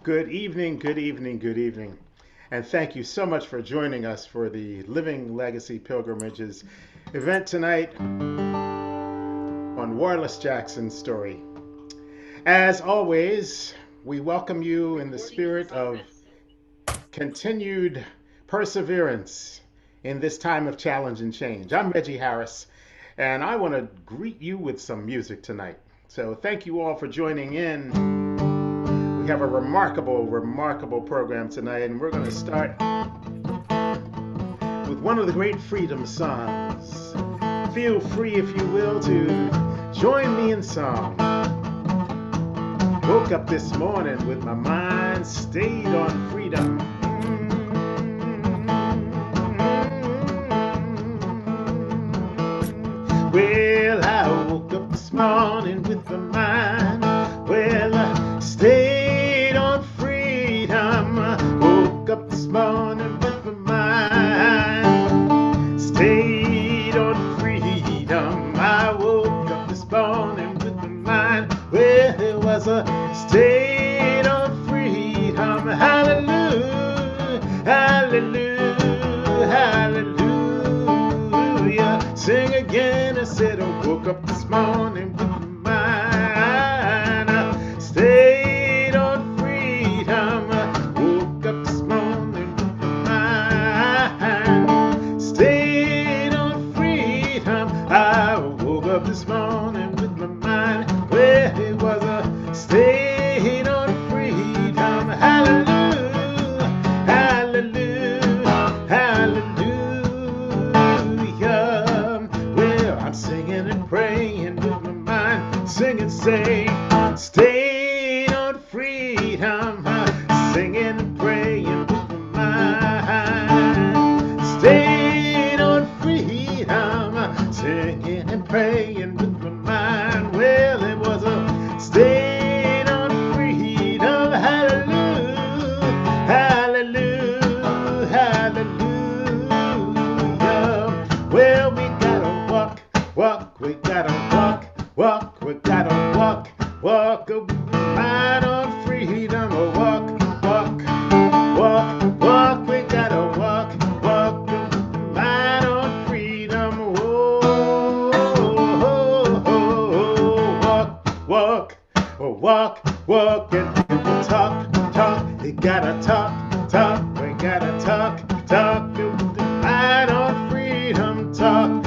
Good evening, good evening, good evening. And thank you so much for joining us for the Living Legacy Pilgrimages event tonight on Wharlest Jackson's story. As always, we welcome you in the spirit of continued perseverance in this time of challenge and change. I'm Reggie Harris, and I want to greet you with some music tonight. So thank you all for joining in. We have a remarkable program tonight, and we're going to start with one of the great freedom songs. Feel free, if you will, to join me in song. Woke up this morning with my mind stayed on freedom. Well, I woke up this morning with my mind. Well, I stayed on freedom. Woke up this morning with my mind. Stayed on freedom. I woke up this morning with my mind. Well, it was a stayed on freedom. Hallelujah, hallelujah, hallelujah. Sing again. I said I woke up this morning with my mind. I stayed on freedom. Woke up this morning with my mind. Stayed on freedom. I woke up this morning with my mind. Well, it was a stayed on freedom. Hallelujah, hallelujah, hallelujah. Well, I'm singing and praying with my mind. Singing, say, stayed on freedom. Singing and praying with my mind. Stayed on freedom. Singing and praying with my mind. Well, it was a stayed on freedom. Hallelujah, hallelujah, hallelujah. Well, we gotta walk, we gotta walk, we gotta walk right on freedom. Walk, we gotta walk right on freedom. Walk, and people talk. We gotta talk. We gotta talk right on freedom. Talk.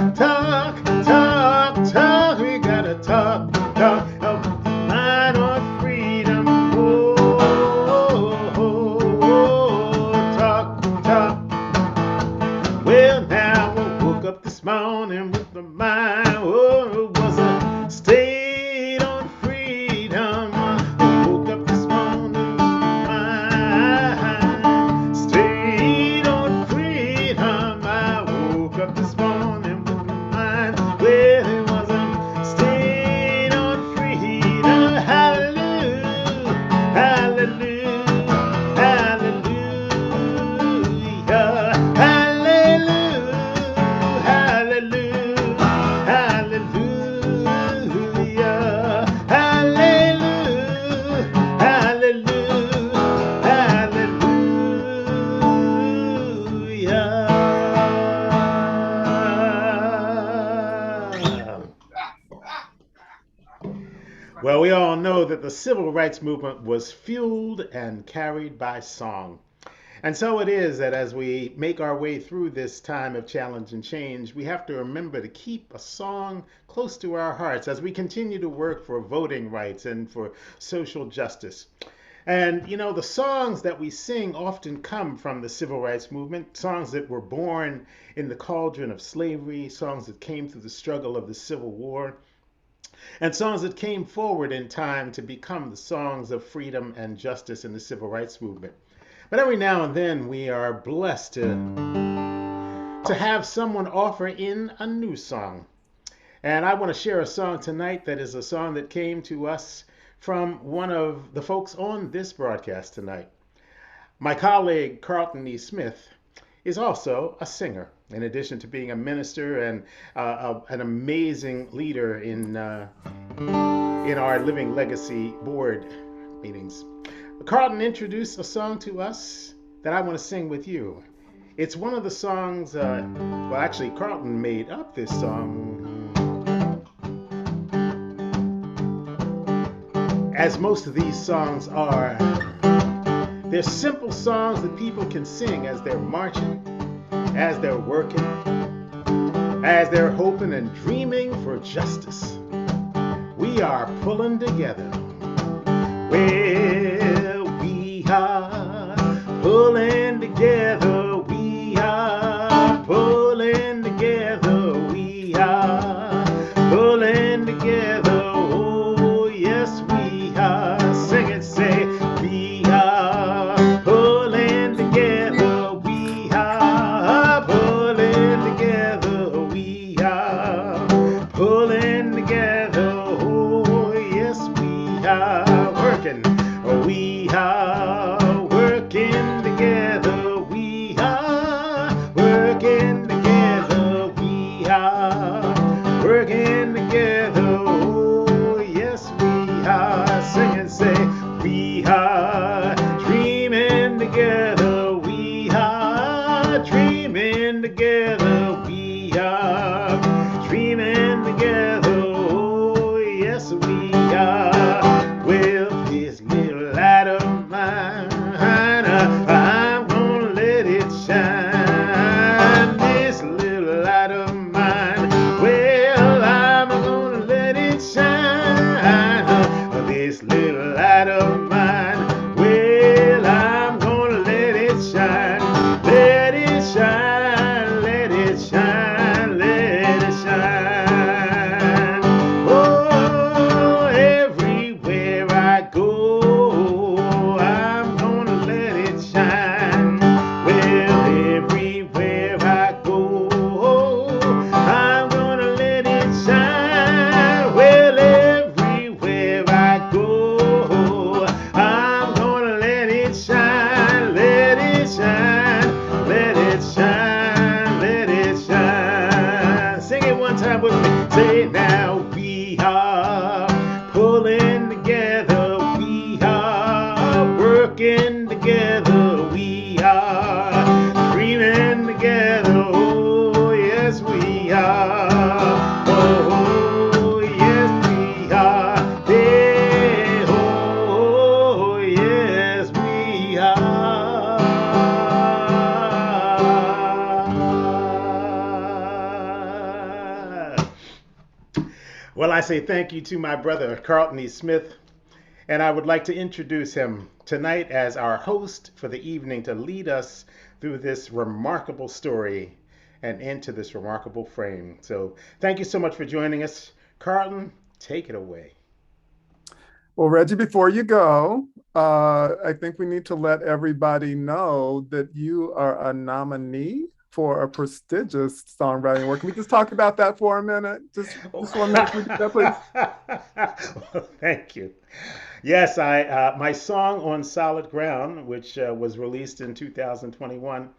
We gotta talk right on freedom. Talk. Well, now I woke up this morning with my mind. Oh, it was a stayed on freedom. I woke up this morning with my mind. Stayed on freedom. I woke up this morning with my mind. Well, it was a stayed on freedom. Hallelujah, hallelujah, hallelujah, hallelujah, hallelujah, hallelujah, hallelujah, hallelujah. Well, we all know that the civil rights movement was fueled and carried by song. And so it is that as we make our way through this time of challenge and change, we have to remember to keep a song close to our hearts as we continue to work for voting rights and for social justice. And the songs that we sing often come from the civil rights movement, songs that were born in the cauldron of slavery, songs that came through the struggle of the Civil War, and songs that came forward in time to become the songs of freedom and justice in the civil rights movement. But every now and then we are blessed to have someone offer in a new song. And I want to share a song tonight that is a song that came to us from one of the folks on this broadcast tonight. My colleague, Carlton E. Smith, is also a singer, in addition to being a minister and an amazing leader in our Living Legacy board meetings. Carlton introduced a song to us that I want to sing with you. It's one of the songs, well, actually, Carlton made up this song. As most of these songs are, they're simple songs that people can sing as they're marching, as they're working, as they're hoping and dreaming for justice. We are pulling together. Well, we are pulling together. We are pulling together. We are pulling together. Oh, yes, we are. Sing it, say, we are pulling together. We are pulling together. We are pulling together. Oh, yes, we are working. We are working together. We are working together. We are working together. Oh, yes, we are. Sing and say, we are dreaming together. We are dreaming together. We are dreaming together. Oh, yes, we are. Well, this little light of mine, I'm gonna let it shine. This little light of mine, well, I'm gonna let it shine. This little light of mine, well, I'm gonna let it shine. Let it shine, let it shine, let it shine. Oh, everywhere I go, I'm gonna let it shine. Well, everywhere I go, I'm gonna let it shine. Well, everywhere I go, I'm gonna let it shine. Let it shine, let it shine, let it shine. Sing it one time with me. Say it now. We are pulling together. We are working together. We are dreaming together. Oh, yes, we are. Oh, yes, we are. Hey, oh, yes, we are. Well, I say thank you to my brother, Carlton E. Smith, and I would like to introduce him tonight as our host for the evening to lead us through this remarkable story and into this remarkable frame. So thank you so much for joining us. Carlton, take it away. Well, Reggie, before you go, I think we need to let everybody know that you are a nominee for a prestigious songwriting award. Can we just talk about that for a minute? Just 1 minute. Can we do that, please? Well, thank you. Yes, I my song on Solid Ground, which was released in 2021,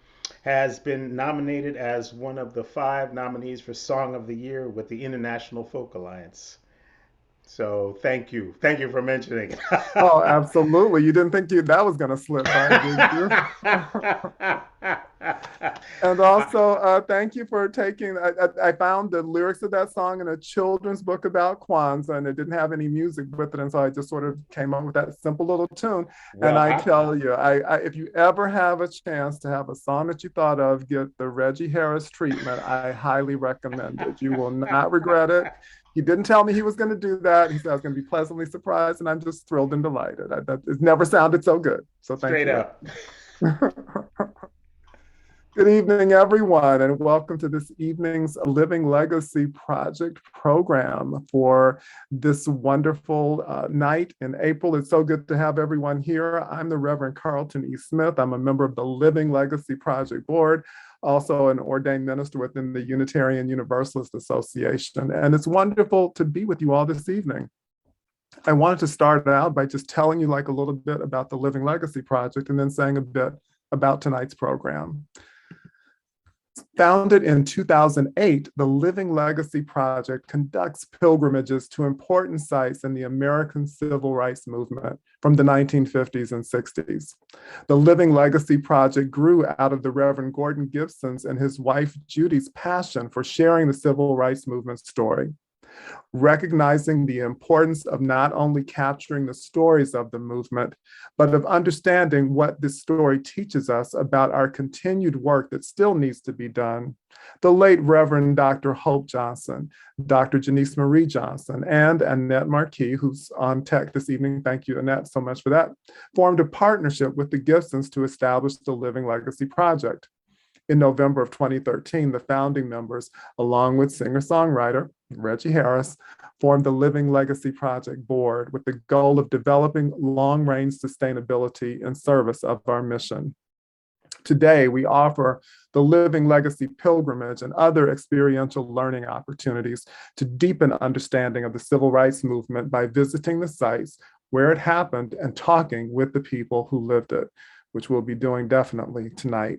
has been nominated as one of the 5 nominees for Song of the Year with the International Folk Alliance. So thank you for mentioning. Oh, absolutely. You didn't think that was going to slip by, did you? And also, thank you for taking. I found the lyrics of that song in a children's book about Kwanzaa, and it didn't have any music with it, and so I just sort of came up with that simple little tune. And Well, I tell you, if you ever have a chance to have a song that you thought of, get the Reggie Harris treatment. I highly recommend it. You will not regret it. He didn't tell me he was going to do that. He said I was going to be pleasantly surprised, and I'm just thrilled and delighted. It's never sounded so good. So thank straight you. up. Good evening, everyone, and welcome to this evening's Living Legacy Project program for this wonderful night in April. It's so good to have everyone here. I'm the Reverend Carlton E. Smith. I'm a member of the Living Legacy Project Board, also an ordained minister within the Unitarian Universalist Association. And it's wonderful to be with you all this evening. I wanted to start out by just telling you like a little bit about the Living Legacy Project and then saying a bit about tonight's program. Founded in 2008, the Living Legacy Project conducts pilgrimages to important sites in the American Civil Rights Movement from the 1950s and 60s. The Living Legacy Project grew out of the Reverend Gordon Gibson's and his wife Judy's passion for sharing the Civil Rights Movement story. Recognizing the importance of not only capturing the stories of the movement, but of understanding what this story teaches us about our continued work that still needs to be done. The late Reverend Dr. Hope Johnson, Dr. Janice Marie Johnson, and Annette Marquis, who's on tech this evening, thank you, Annette, so much for that, formed a partnership with the Gibsons to establish the Living Legacy Project. In November of 2013, the founding members, along with singer-songwriter Reggie Harris, formed the Living Legacy Project Board with the goal of developing long-range sustainability in service of our mission. Today, we offer the Living Legacy Pilgrimage and other experiential learning opportunities to deepen understanding of the Civil Rights Movement by visiting the sites where it happened and talking with the people who lived it, which we'll be doing definitely tonight.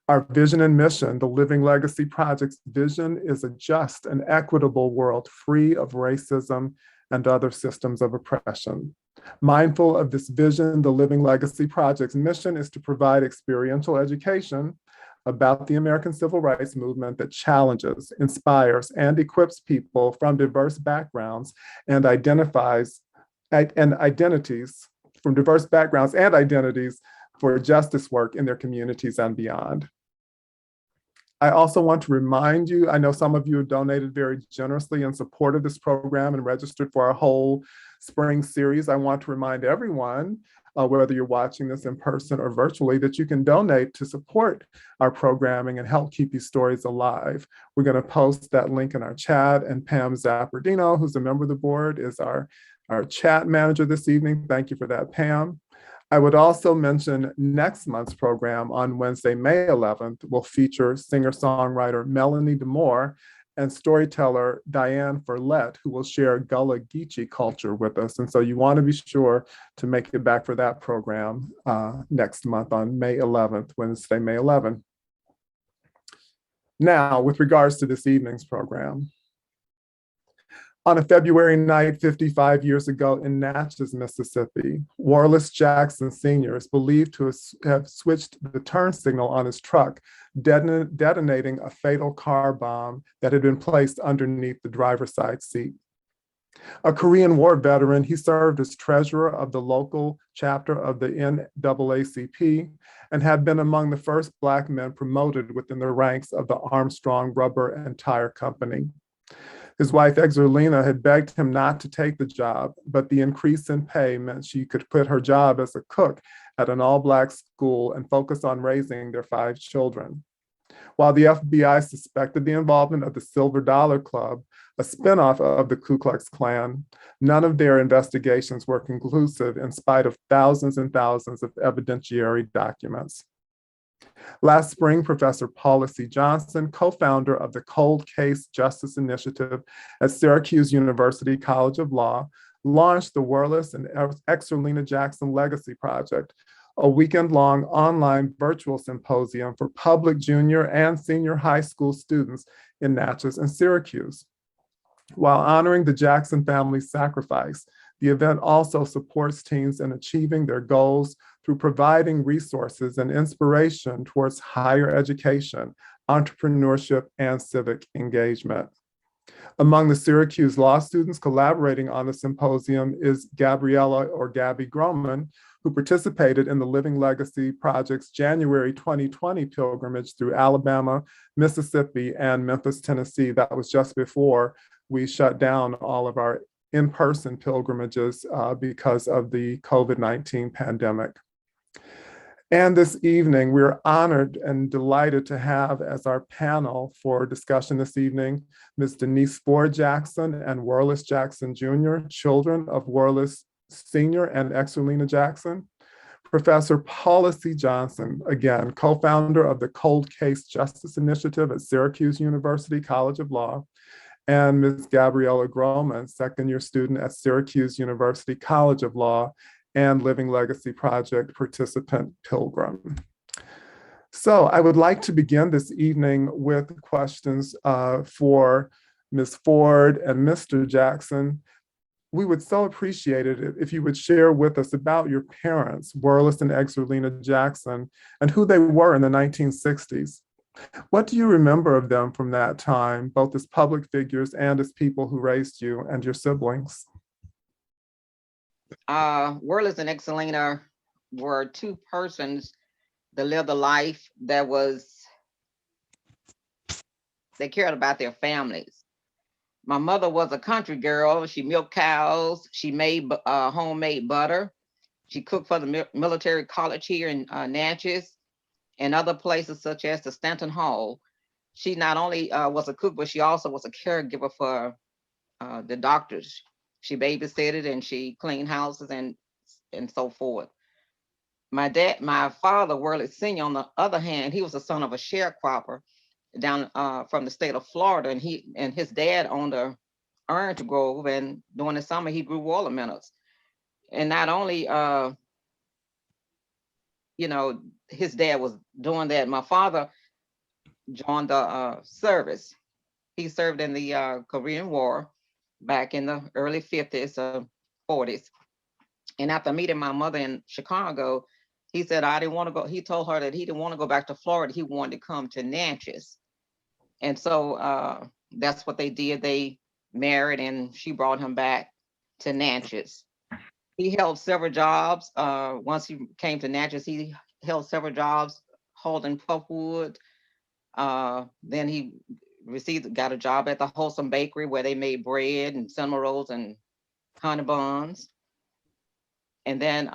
Our vision and mission, the Living Legacy Project's vision, is a just and equitable world free of racism and other systems of oppression. Mindful of this vision, the Living Legacy Project's mission is to provide experiential education about the American Civil Rights Movement that challenges, inspires, and equips people from diverse backgrounds and identities from diverse backgrounds and identities for justice work in their communities and beyond. I also want to remind you, I know some of you have donated very generously in support of this program and registered for our whole spring series. I want to remind everyone, whether you're watching this in person or virtually, that you can donate to support our programming and help keep these stories alive. We're going to post that link in our chat, and Pam Zappardino, who's a member of the board, is our chat manager this evening. Thank you for that, Pam. I would also mention next month's program on Wednesday, May 11th, will feature singer-songwriter Melanie DeMore and storyteller Diane Ferlette, who will share Gullah Geechee culture with us. And so you want to be sure to make it back for that program next month on May 11th, Wednesday, May 11th. Now, with regards to this evening's program, on a February night 55 years ago in Natchez, Mississippi, Wharlest Jackson Sr. is believed to have switched the turn signal on his truck, detonating a fatal car bomb that had been placed underneath the driver's side seat. A Korean War veteran, he served as treasurer of the local chapter of the NAACP and had been among the first Black men promoted within the ranks of the Armstrong Rubber and Tire Company. His wife, Exerlena, had begged him not to take the job, but the increase in pay meant she could quit her job as a cook at an all-Black school and focus on raising their 5 children. While the FBI suspected the involvement of the Silver Dollar Club, a spinoff of the Ku Klux Klan, none of their investigations were conclusive in spite of thousands and thousands of evidentiary documents. Last spring, Professor Paula C. Johnson, co-founder of the Cold Case Justice Initiative at Syracuse University College of Law, launched the Wharlest and Exerlena Jackson Legacy Project, a weekend-long online virtual symposium for public junior and senior high school students in Natchez and Syracuse. While honoring the Jackson family's sacrifice, the event also supports teens in achieving their goals through providing resources and inspiration towards higher education, entrepreneurship, and civic engagement. Among the Syracuse Law students collaborating on the symposium is Gabriela or Gabby Groman, who participated in the Living Legacy Project's January 2020 pilgrimage through Alabama, Mississippi, and Memphis, Tennessee. That was just before we shut down all of our in-person pilgrimages because of the COVID-19 pandemic. And this evening, we're honored and delighted to have as our panel for discussion this evening, Ms. Denise Ford Jackson and Wharlest Jackson Jr., children of Wharlest Sr. and Exerlena Jackson. Professor Paula C. Johnson, again, co-founder of the Cold Case Justice Initiative at Syracuse University College of Law, and Ms. Gabriela Groman, second-year student at Syracuse University College of Law and Living Legacy Project participant pilgrim. So I would like to begin this evening with questions for Ms. Ford and Mr. Jackson. We would so appreciate it if you would share with us about your parents, Wharlest and Exerlena Jackson, and who they were in the 1960s. What do you remember of them from that time, both as public figures and as people who raised you and your siblings? Wharlest and Exerlena were two persons that lived a life that they cared about their families. My mother was a country girl. She milked cows. She made homemade butter. She cooked for the military college here in Natchez and other places such as the Stanton Hall. She not only was a cook, but she also was a caregiver for the doctors. She babysitted and she cleaned houses and so forth. My father, Worley Sr., on the other hand, he was the son of a sharecropper down from the state of Florida, and his dad owned a orange grove, and during the summer he grew watermelons. And not only his dad was doing that, my father joined the service. He served in the Korean War back in the early 50s, 40s. And after meeting my mother in Chicago, he said, I didn't want to go. He told her that he didn't want to go back to Florida. He wanted to come to Natchez. And so that's what they did. They married and she brought him back to Natchez. He held several jobs. Once he came to Natchez, he held several jobs holding pulpwood. Then he got a job at the Wholesome Bakery where they made bread and cinnamon rolls and honey buns. And then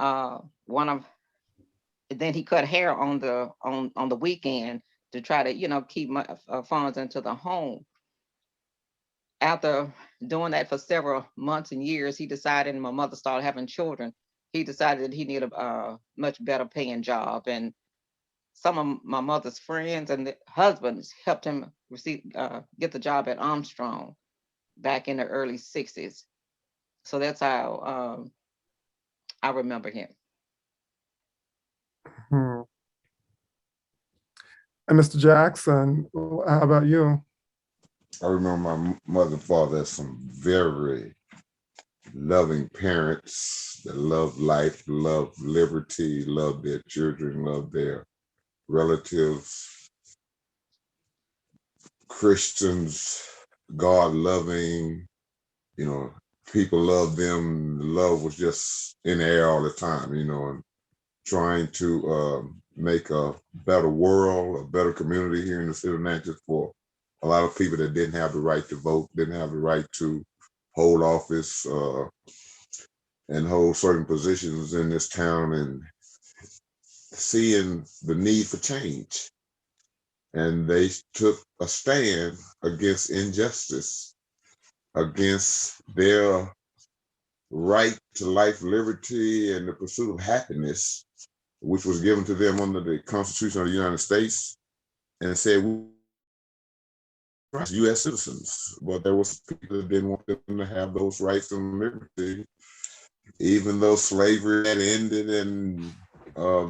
then he cut hair on the weekend to try to keep my funds into the home. After doing that for several months and years, he decided, and my mother started having children, he decided that he needed a much better paying job. And some of my mother's friends and the husbands helped him get the job at Armstrong back in the early 60s. So that's how I remember him. Hmm. And Mr. Jackson, how about you? I remember my mother and father as some very loving parents that love life, love liberty, love their children, love their relatives, Christians, God loving, people love them. Love was just in the air all the time, and trying to make a better world, a better community here in the city of Natchez for a lot of people that didn't have the right to vote, didn't have the right to hold office and hold certain positions in this town, and seeing the need for change. And they took a stand against injustice, against their right to life, liberty, and the pursuit of happiness, which was given to them under the Constitution of the United States, and said, U.S. citizens. But there was people that didn't want them to have those rights and liberty, even though slavery had ended, and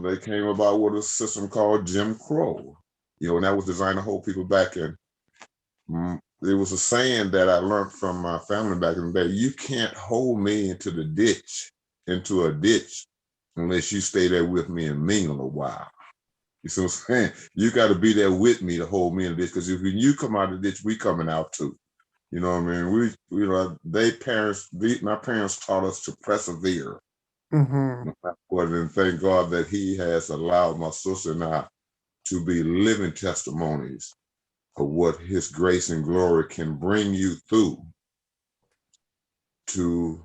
they came about with a system called Jim Crow, and that was designed to hold people back. And there was a saying that I learned from my family back in the day: you can't hold me into a ditch, unless you stay there with me and mingle a while. You see what I'm saying? You got to be there with me to hold me in the ditch, because if you come out of the ditch, we coming out too. You know what I mean? My parents taught us to persevere. Mm-hmm. And thank God that He has allowed my sister and I to be living testimonies of what His grace and glory can bring you through to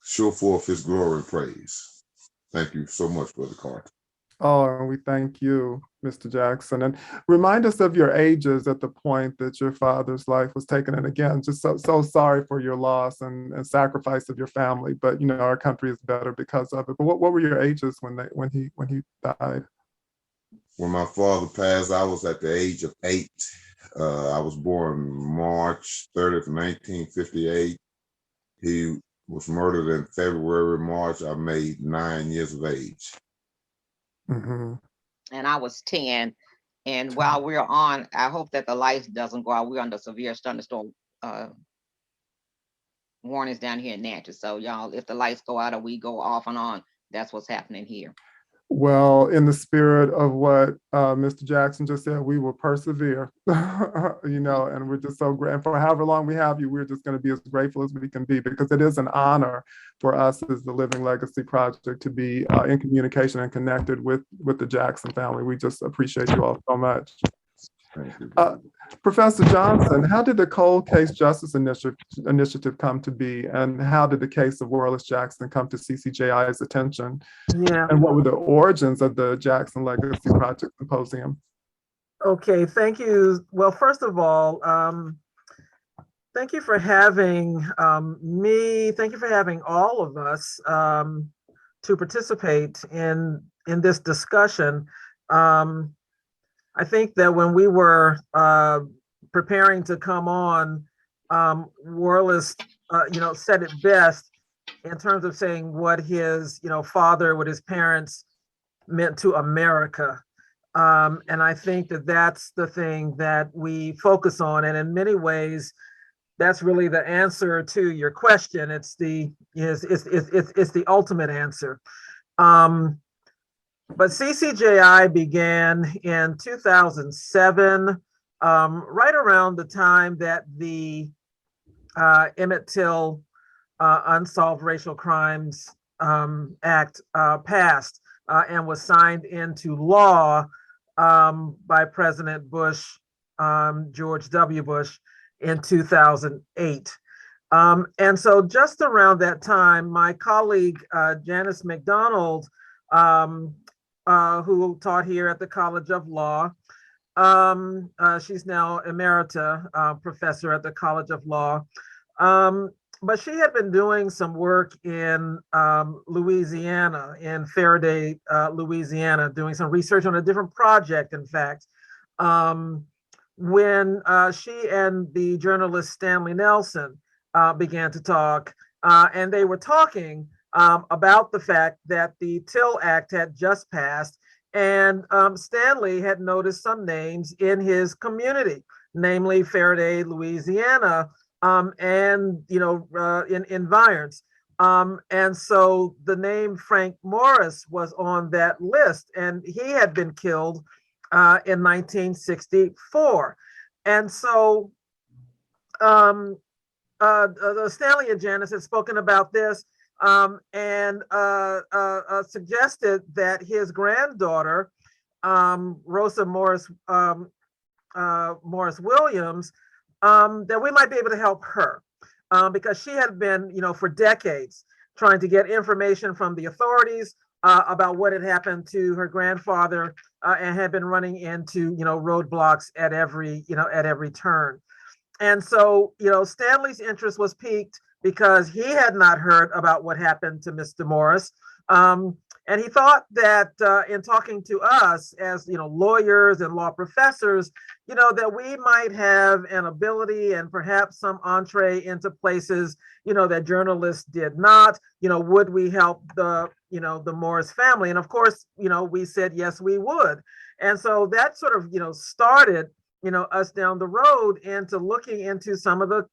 show forth His glory and praise. Thank you so much, Brother Carter. Oh, and we thank you, Mr. Jackson. And remind us of your ages at the point that your father's life was taken. And again, just so sorry for your loss and sacrifice of your family. But our country is better because of it. But what were your ages when he died? When my father passed, I was at the age of 8. I was born March 30th, 1958. He was murdered in February, March. I made 9 years of age. Mm-hmm. and I was 10. And while we're on, I hope that the lights doesn't go out. We're under severe thunderstorm warnings down here in Natchez. So y'all, if the lights go out or we go off and on, that's what's happening here. Well, in the spirit of what Mr. Jackson just said, we will persevere, you know, and we're just so grateful. For however long we have you, we're just going to be as grateful as we can be, because it is an honor for us as the Living Legacy Project to be in communication and connected with the Jackson family. We just appreciate you all so much. Thank you. Professor Johnson, how did the Cold Case Justice Initiative come to be, and how did the case of Wharlest Jackson come to CCJI's attention? Yeah. And what were the origins of the Jackson Legacy Project Symposium? Okay, thank you. Well, first of all, thank you for having me. Thank you for having all of us to participate in this discussion. I think that when we were preparing to come on, Wharlest, said it best in terms of saying what his, father, what his parents meant to America. And I think that that's the thing that we focus on. And in many ways, that's really the answer to your question. It's the ultimate answer. But CCJI began in 2007, right around the time that the Emmett Till Unsolved Racial Crimes Act passed and was signed into law by President Bush, George W. Bush, in 2008. And so just around that time, my colleague, Janice McDonald, who taught here at the College of Law. She's now emerita professor at the College of Law. But she had been doing some work in Louisiana, in Faraday, Louisiana, doing some research on a different project, in fact, when she and the journalist Stanley Nelson began to talk, and they were talking about the fact that the Till Act had just passed, and Stanley had noticed some names in his community, namely Faraday, Louisiana, and in environs. And so the name Frank Morris was on that list, and he had been killed in 1964. And so Stanley and Janice had spoken about this, and suggested that his granddaughter, Rosa Morris Morris Williams, that we might be able to help her, because she had been, for decades trying to get information from the authorities about what had happened to her grandfather, and had been running into, roadblocks at every turn. And so, Stanley's interest was piqued because he had not heard about what happened to Mr. Morris. And he thought that in talking to us as, lawyers and law professors, that we might have an ability and perhaps some entree into places, that journalists did not. Would we help the Morris family? And of course, we said, yes, we would. And so that sort of, started us down the road into looking into some of the,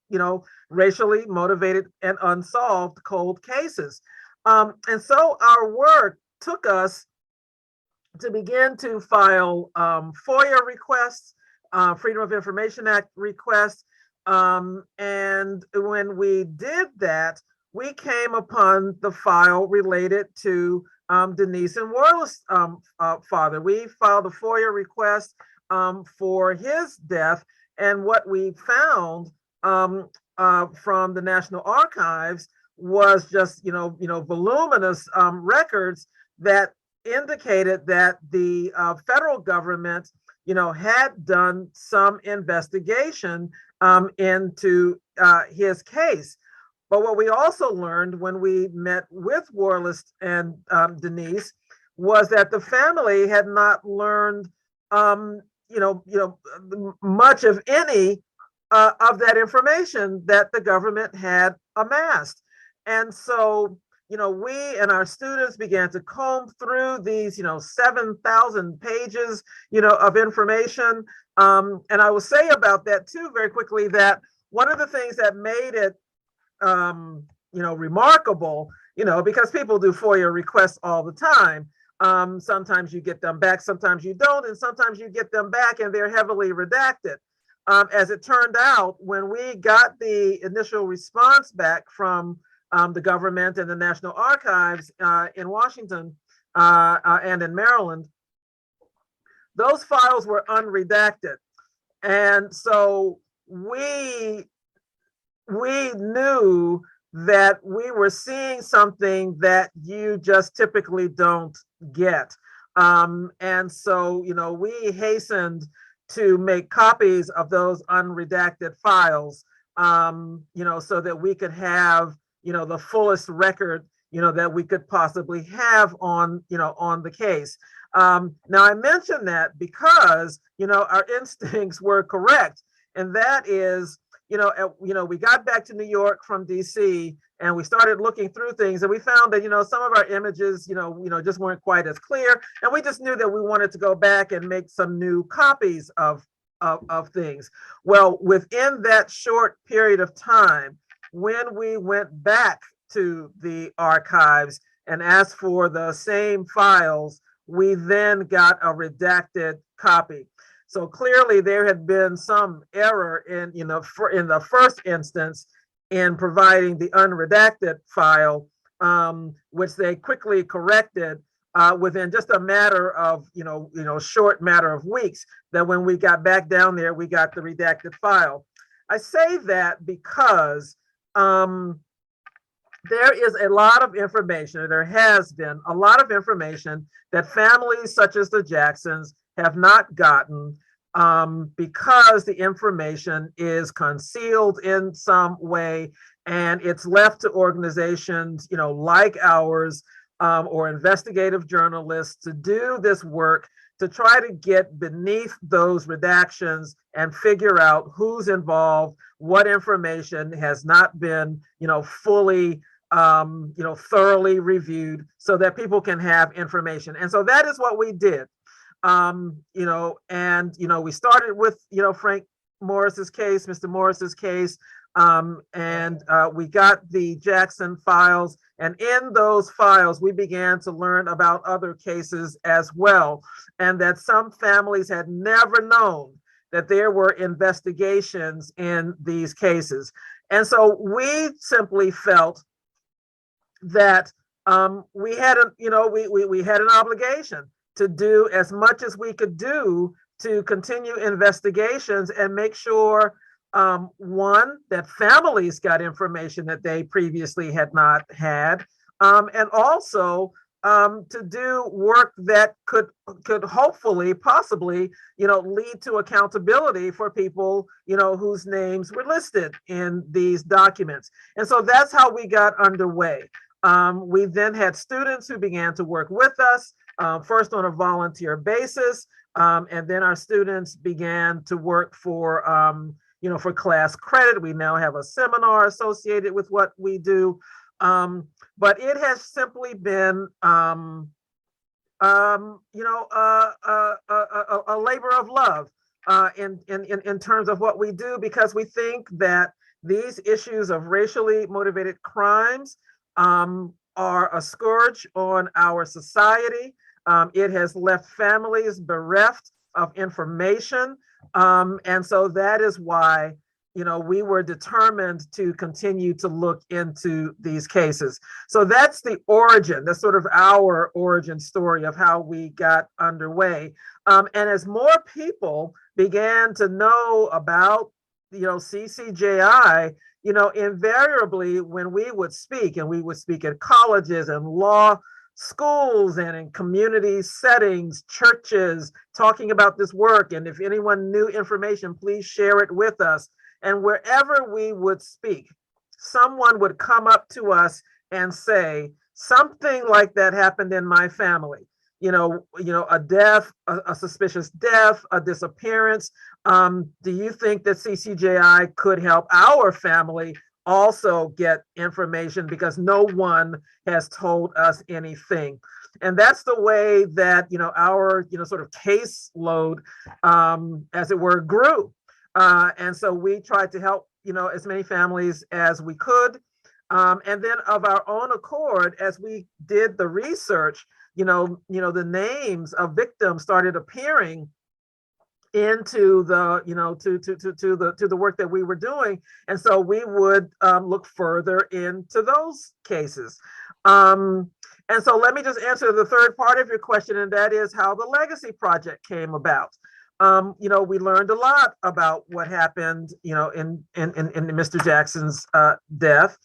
racially motivated and unsolved cold cases. And so our work took us to begin to file FOIA requests, Freedom of Information Act requests. And when we did that, we came upon the file related to Denise and Wharlest's father. We filed a FOIA request for his death, and what we found from the National Archives was just voluminous records that indicated that the federal government had done some investigation into his case. But what we also learned when we met with Wharlest and Denise was that the family had not learned much of any of that information that the government had amassed. And so, we and our students began to comb through these, 7,000 pages, of information. And I will say about that too, very quickly, that one of the things that made it, remarkable, because people do FOIA requests all the time. Sometimes you get them back, sometimes you don't, and sometimes you get them back and they're heavily redacted. As it turned out, when we got the initial response back from the government and the National Archives in Washington and in Maryland, those files were unredacted. And so we knew that we were seeing something that you just typically don't get. And so, we hastened to make copies of those unredacted files, so that we could have, the fullest record, that we could possibly have on, on the case. Now I mention that because, our instincts were correct. And that is, we got back to New York from DC and we started looking through things and we found that, some of our images, just weren't quite as clear. And we just knew that we wanted to go back and make some new copies of things. Well, within that short period of time, when we went back to the archives and asked for the same files, we then got a redacted copy. So clearly there had been some error in the first instance in providing the unredacted file, which they quickly corrected within just a matter of, short matter of weeks, that when we got back down there, we got the redacted file. I say that because there is a lot of information, or there has been a lot of information that families such as the Jacksons have not gotten because the information is concealed in some way and it's left to organizations, like ours or investigative journalists to do this work to try to get beneath those redactions and figure out who's involved, what information has not been, fully thoroughly reviewed so that people can have information. And so that is what we did. We started with, Frank Morris's case, Mr. Morris's case, and we got the Jackson files. And in those files, we began to learn about other cases as well, and that some families had never known that there were investigations in these cases. And so we simply felt that we had we had an obligation to do as much as we could do to continue investigations and make sure, one, that families got information that they previously had not had, and also to do work that could hopefully, possibly, lead to accountability for people, whose names were listed in these documents. And so that's how we got underway. We then had students who began to work with us, first on a volunteer basis, and then our students began to work for, for class credit. We now have a seminar associated with what we do, but it has simply been, a labor of love in terms of what we do, because we think that these issues of racially motivated crimes are a scourge on our society. It has left families bereft of information. And so that is why, we were determined to continue to look into these cases. So that's the origin, that's sort of our origin story of how we got underway. And as more people began to know about, CCJI, invariably when we would speak, and we would speak at colleges and law schools and in community settings, churches, talking about this work. And if anyone knew information, please share it with us. And wherever we would speak, someone would come up to us and say, something like that happened in my family. A death, a suspicious death, a disappearance. Do you think that CCJI could help our family also get information because no one has told us anything. And that's the way that, our, sort of caseload, as it were, grew. And so we tried to help, as many families as we could. And then of our own accord, as we did the research, the names of victims started appearing into the to the work that we were doing, and so we would look further into those cases. And so let me just answer the third part of your question, and that is how the Legacy Project came about. We learned a lot about what happened, in Mr. Jackson's death.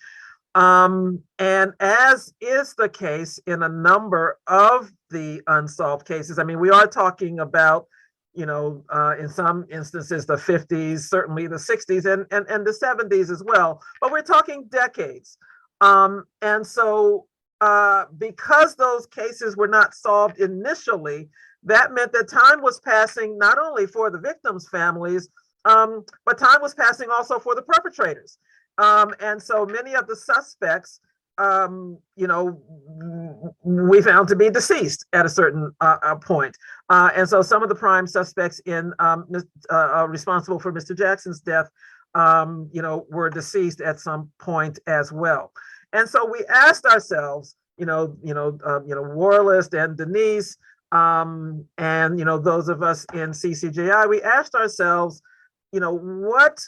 And as is the case in a number of the unsolved cases, I mean, we are talking about, in some instances, the 50s, certainly the 60s and the 70s as well, but we're talking decades. And so because those cases were not solved initially, that meant that time was passing not only for the victims' families, but time was passing also for the perpetrators. And so many of the suspects, we found to be deceased at a certain point. And so some of the prime suspects responsible for Mr. Jackson's death, were deceased at some point as well. And so we asked ourselves, Wharlest and Denise, and those of us in CCJI, we asked ourselves, what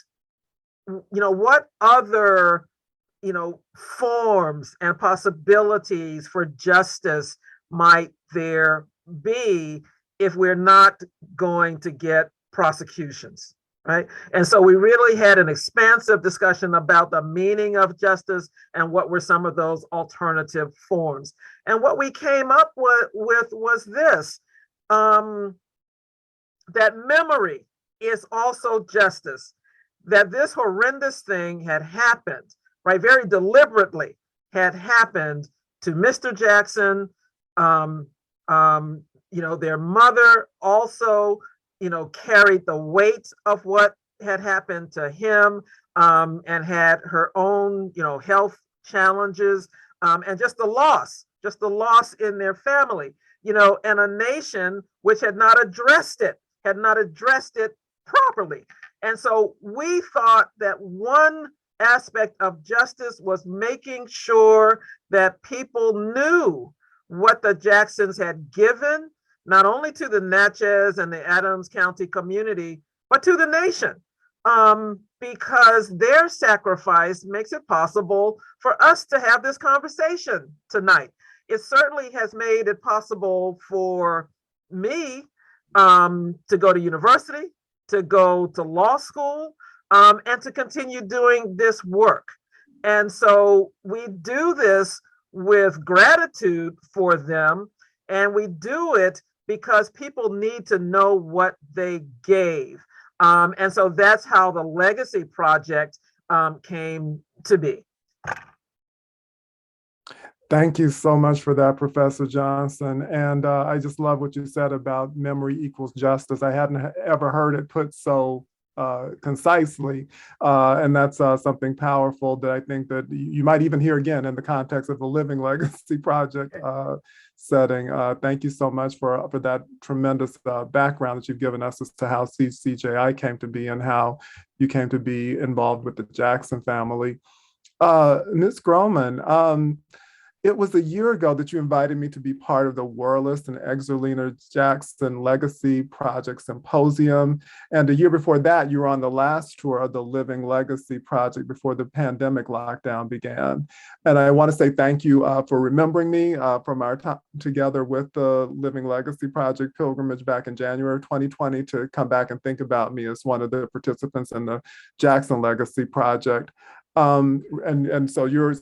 other forms and possibilities for justice might there be if we're not going to get prosecutions, right? And so we really had an expansive discussion about the meaning of justice and what were some of those alternative forms. And what we came up with was this, that memory is also justice, that this horrendous thing had happened, right, very deliberately had happened to Mr. Jackson. Their mother also, carried the weight of what had happened to him, and had her own, health challenges, and just the loss in their family, and a nation which had not addressed it properly. And so we thought that one aspect of justice was making sure that people knew what the Jacksons had given, not only to the Natchez and the Adams County community, but to the nation, because their sacrifice makes it possible for us to have this conversation tonight. It certainly has made it possible for me to go to university, to go to law school, and to continue doing this work. And so we do this with gratitude for them, and we do it because people need to know what they gave. And so that's how the Legacy Project came to be. Thank you so much for that, Professor Johnson. And I just love what you said about memory equals justice. I hadn't ever heard it put so concisely. And that's something powerful that I think that you might even hear again in the context of the Living Legacy Project setting. Thank you so much for that tremendous background that you've given us as to how CCJI came to be and how you came to be involved with the Jackson family. Ms. Groman, it was a year ago that you invited me to be part of the Wharlest and Exerlena Jackson Legacy Project Symposium. And a year before that, you were on the last tour of the Living Legacy Project before the pandemic lockdown began. And I want to say thank you for remembering me from our time together with the Living Legacy Project pilgrimage back in January 2020 to come back and think about me as one of the participants in the Jackson Legacy Project. And so you're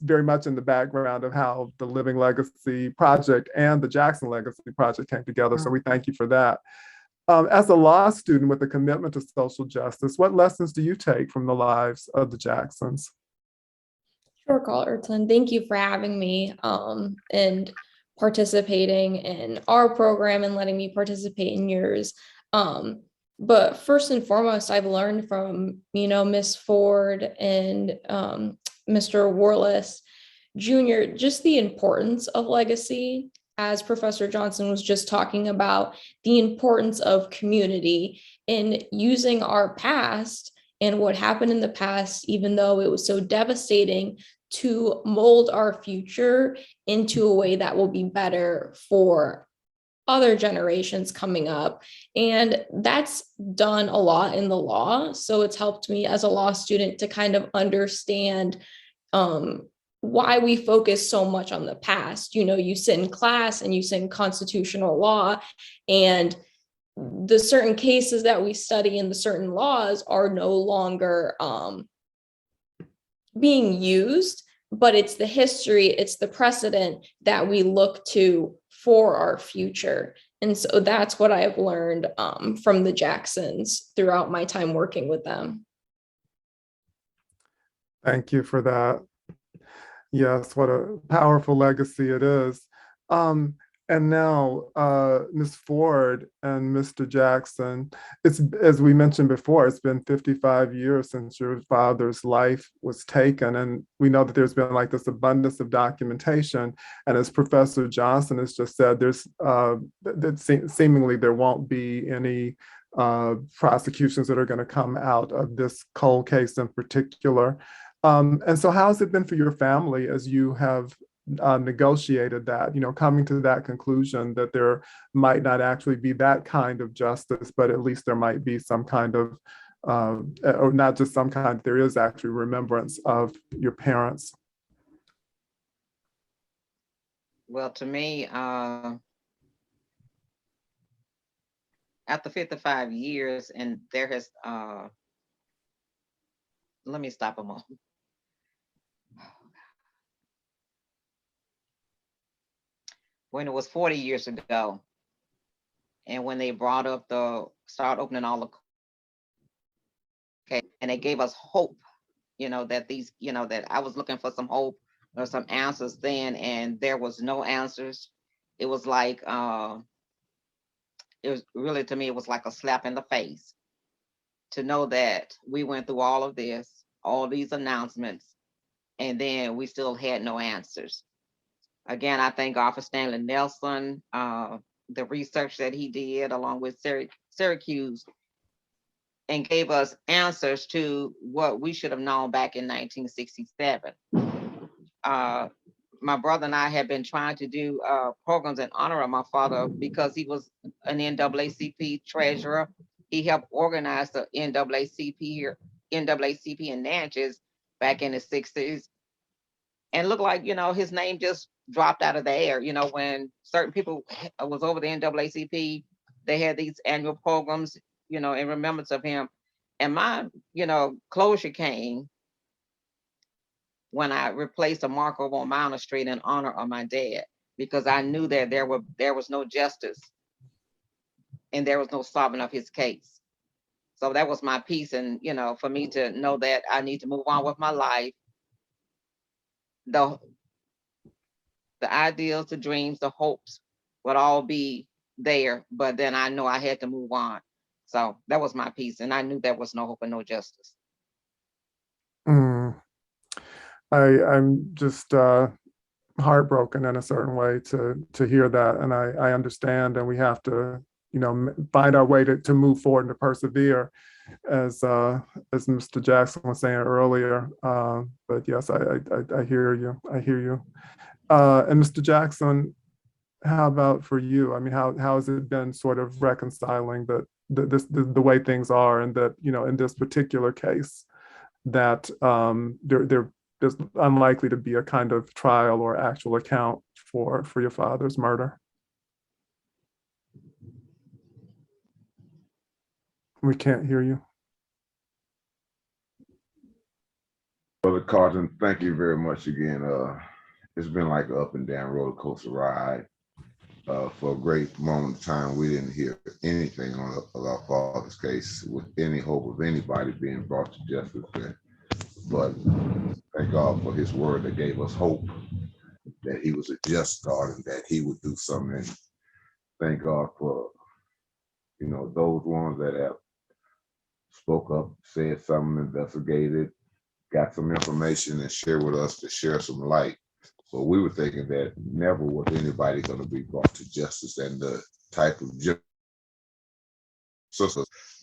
very much in the background of how the Living Legacy Project and the Jackson Legacy Project came together. So we thank you for that. As a law student with a commitment to social justice, what lessons do you take from the lives of the Jacksons? Sure, Carlton. Thank you for having me and participating in our program and letting me participate in yours. But first and foremost, I've learned from, Miss Ford and Mr. Wharlest Jr., just the importance of legacy, as Professor Johnson was just talking about, the importance of community in using our past and what happened in the past, even though it was so devastating, to mold our future into a way that will be better for other generations coming up. And that's done a lot in the law. So it's helped me as a law student to kind of understand why we focus so much on the past. You sit in class and you sit in constitutional law, and the certain cases that we study in the certain laws are no longer being used, but it's the history, it's the precedent that we look to for our future. And so that's what I've learned from the Jacksons throughout my time working with them. Thank you for that. Yes, what a powerful legacy it is. And now, Ms. Ford and Mr. Jackson, it's, as we mentioned before, it's been 55 years since your father's life was taken. And we know that there's been like this abundance of documentation. And as Professor Johnson has just said, there's seemingly there won't be any prosecutions that are going to come out of this cold case in particular. And so how has it been for your family as you have negotiated that, coming to that conclusion that there might not actually be that kind of justice, but at least there might be some kind of, or not just some kind, there is actually remembrance of your parents? Well, to me, after 55 years, and there has, let me stop a moment. When it was 40 years ago, and when they brought up start opening all the, okay, and they gave us hope, that these, that I was looking for some hope or some answers then, and there was no answers. It was like, it was really, to me, it was like a slap in the face to know that we went through all of this, all these announcements, and then we still had no answers. Again, I thank God for Stanley Nelson, the research that he did along with Syracuse, and gave us answers to what we should have known back in 1967. My brother and I have been trying to do programs in honor of my father because he was an NAACP treasurer. He helped organize the NAACP in Natchez back in the 60s. And looked like, his name just dropped out of the air. When certain people was over the NAACP, they had these annual programs, in remembrance of him. And my, closure came when I replaced a marker on Minor Street in honor of my dad, because I knew that there was no justice and there was no solving of his case. So that was my piece. And, for me to know that I need to move on with my life, the ideals, the dreams, the hopes would all be there, but then I know I had to move on. So that was my piece, and I knew there was no hope and no justice. I'm just heartbroken in a certain way to hear that, and I understand, and we have to, find our way to move forward and to persevere, as Mr. Jackson was saying earlier. But yes, I hear you. I hear you. And Mr. Jackson, how about for you? I mean, how has it been sort of reconciling the way things are, and that, in this particular case, that there's unlikely to be a kind of trial or actual account for your father's murder? We can't hear you. Brother Carton, thank you very much again. It's been like an up and down roller coaster ride. For a great moment of time, we didn't hear anything of our father's case with any hope of anybody being brought to justice. But thank God for his word that gave us hope that he was a just God and that he would do something. And thank God for, those ones that have spoke up, said something, investigated, got some information and shared with us to share some light. So we were thinking that never was anybody going to be brought to justice, and the type of justice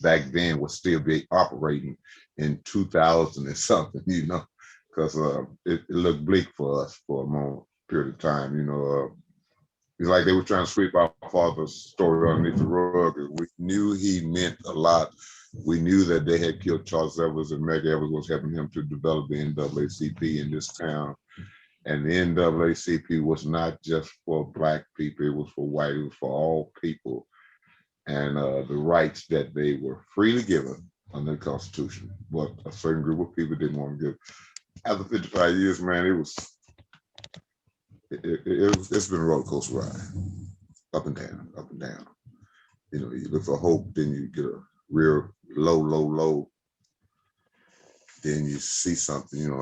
back then would still be operating in 2000 and something, because it looked bleak for us for a moment period of time. It's like they were trying to sweep our father's story underneath the rug. We knew he meant a lot. We knew that they had killed Charles Evans, and Meg Evans was helping him to develop the NAACP in this town. And the NAACP was not just for Black people, it was for white, it was for all people. And the rights that they were freely given under the Constitution. But a certain group of people didn't want to give. After 55 years, man, it's been a roller coaster ride. Up and down, up and down. You look for hope, then you get a real low. Then you see something.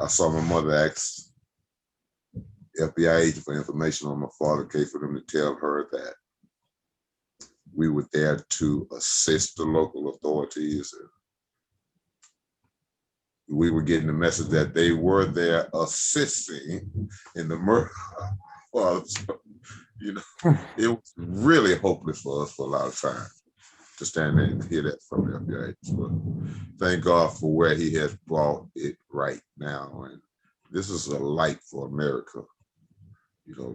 I saw my mother ask FBI agent for information on my father's case for them to tell her that we were there to assist the local authorities. We were getting the message that they were there assisting in the murder. It was really hopeless for us for a lot of time to stand there and hear that from the FBI agents. But thank God for where he has brought it right now. And this is a light for America.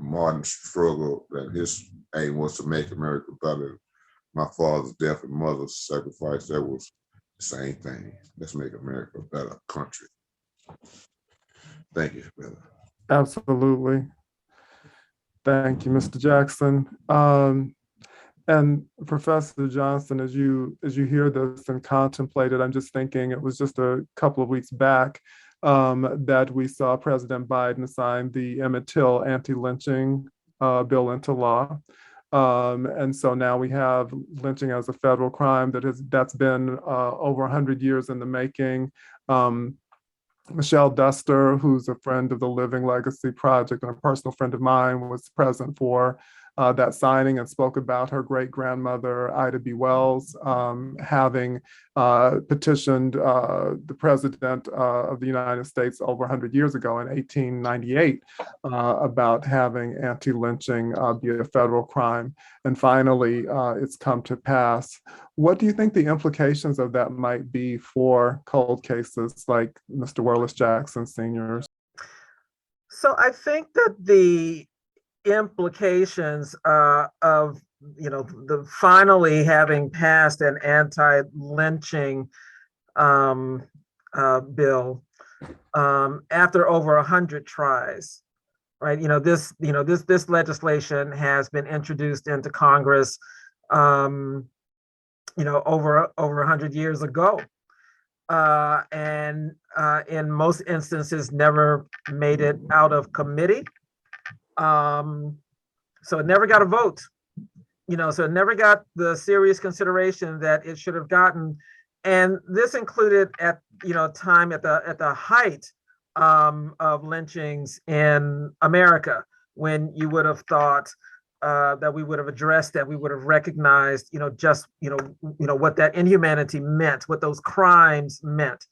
Martin's struggle, that his aim was to make America better. My father's death and mother's sacrifice, that was the same thing. Let's make America a better country. Thank you, brother. Absolutely. Thank you, Mr. Jackson. And Professor Johnson, as you hear this and contemplate it, I'm just thinking it was just a couple of weeks back that we saw President Biden sign the Emmett Till anti-lynching bill into law. And so now we have lynching as a federal crime that's been over 100 years in the making. Michelle Duster, who's a friend of the Living Legacy Project and a personal friend of mine, was present for that signing and spoke about her great-grandmother, Ida B. Wells, having petitioned the president of the United States over 100 years ago in 1898 about having anti-lynching be a federal crime. And finally, it's come to pass. What do you think the implications of that might be for cold cases like Mr. Wharlest Jackson Sr.'s? So I think that the implications of the finally having passed an anti-lynching bill after over 100 tries, right? This legislation has been introduced into Congress over 100 years ago, and in most instances never made it out of committee. So it never got a vote, so it never got the serious consideration that it should have gotten. And this included at time at the height of lynchings in America, when you would have thought that we would have addressed that, we would have recognized, what that inhumanity meant, what those crimes meant.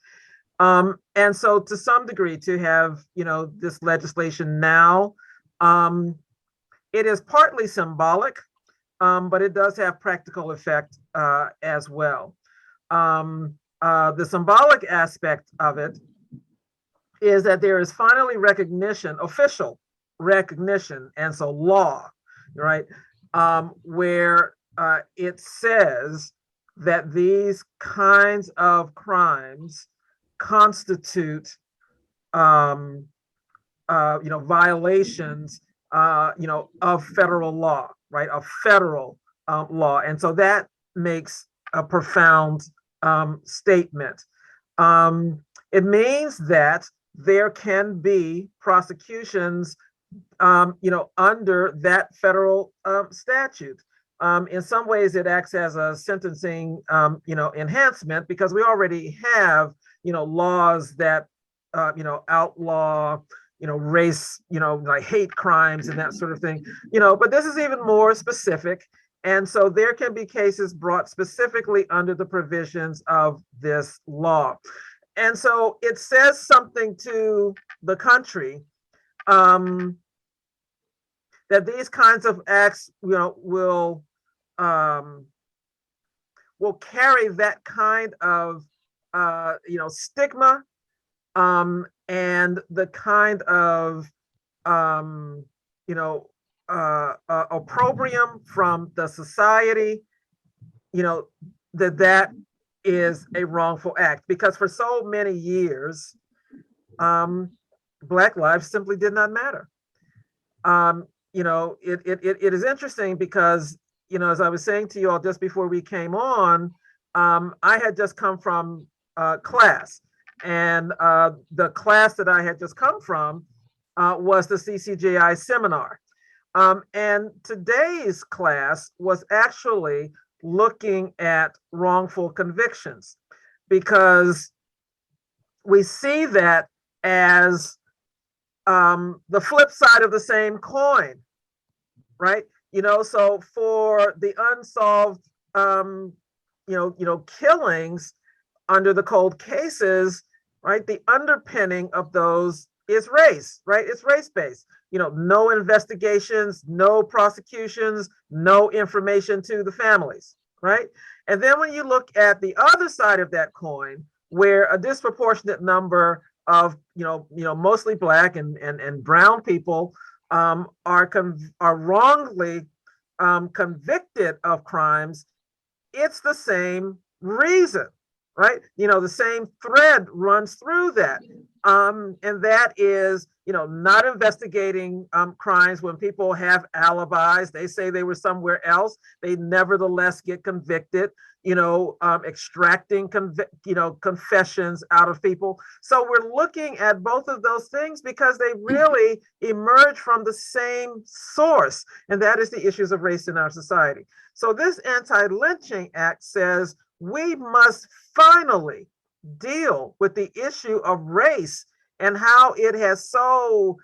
And so to some degree, to have, this legislation now, it is partly symbolic, but it does have practical effect as well. The symbolic aspect of it is that there is finally recognition, official recognition, and so law, right, where it says that these kinds of crimes constitute violations of federal law, right, of federal law. And so that makes a profound statement. It means that there can be prosecutions under that federal statute. In some ways, it acts as a sentencing enhancement, because we already have laws that outlaw race, like hate crimes and that sort of thing, but this is even more specific. And so there can be cases brought specifically under the provisions of this law. And so it says something to the country that these kinds of acts, will carry that kind of stigma and the kind of opprobrium from the society, that is a wrongful act. Because for so many years, Black lives simply did not matter. It is interesting because, as I was saying to you all just before we came on, I had just come from class, and the class that I had just come from was the CCJI seminar. And today's class was actually looking at wrongful convictions, because we see that as the flip side of the same coin, right? So for the unsolved, killings under the cold cases, right? The underpinning of those is race, right? It's race-based. No investigations, no prosecutions, no information to the families, right? And then when you look at the other side of that coin, where a disproportionate number of mostly Black and brown people are wrongly convicted of crimes, it's the same reason, right? The same thread runs through that. And that is, not investigating crimes when people have alibis. They say they were somewhere else. They nevertheless get convicted, extracting, confessions out of people. So we're looking at both of those things because they really emerge from the same source, and that is the issues of race in our society. So this Anti-Lynching Act says we must finally deal with the issue of race and how it has so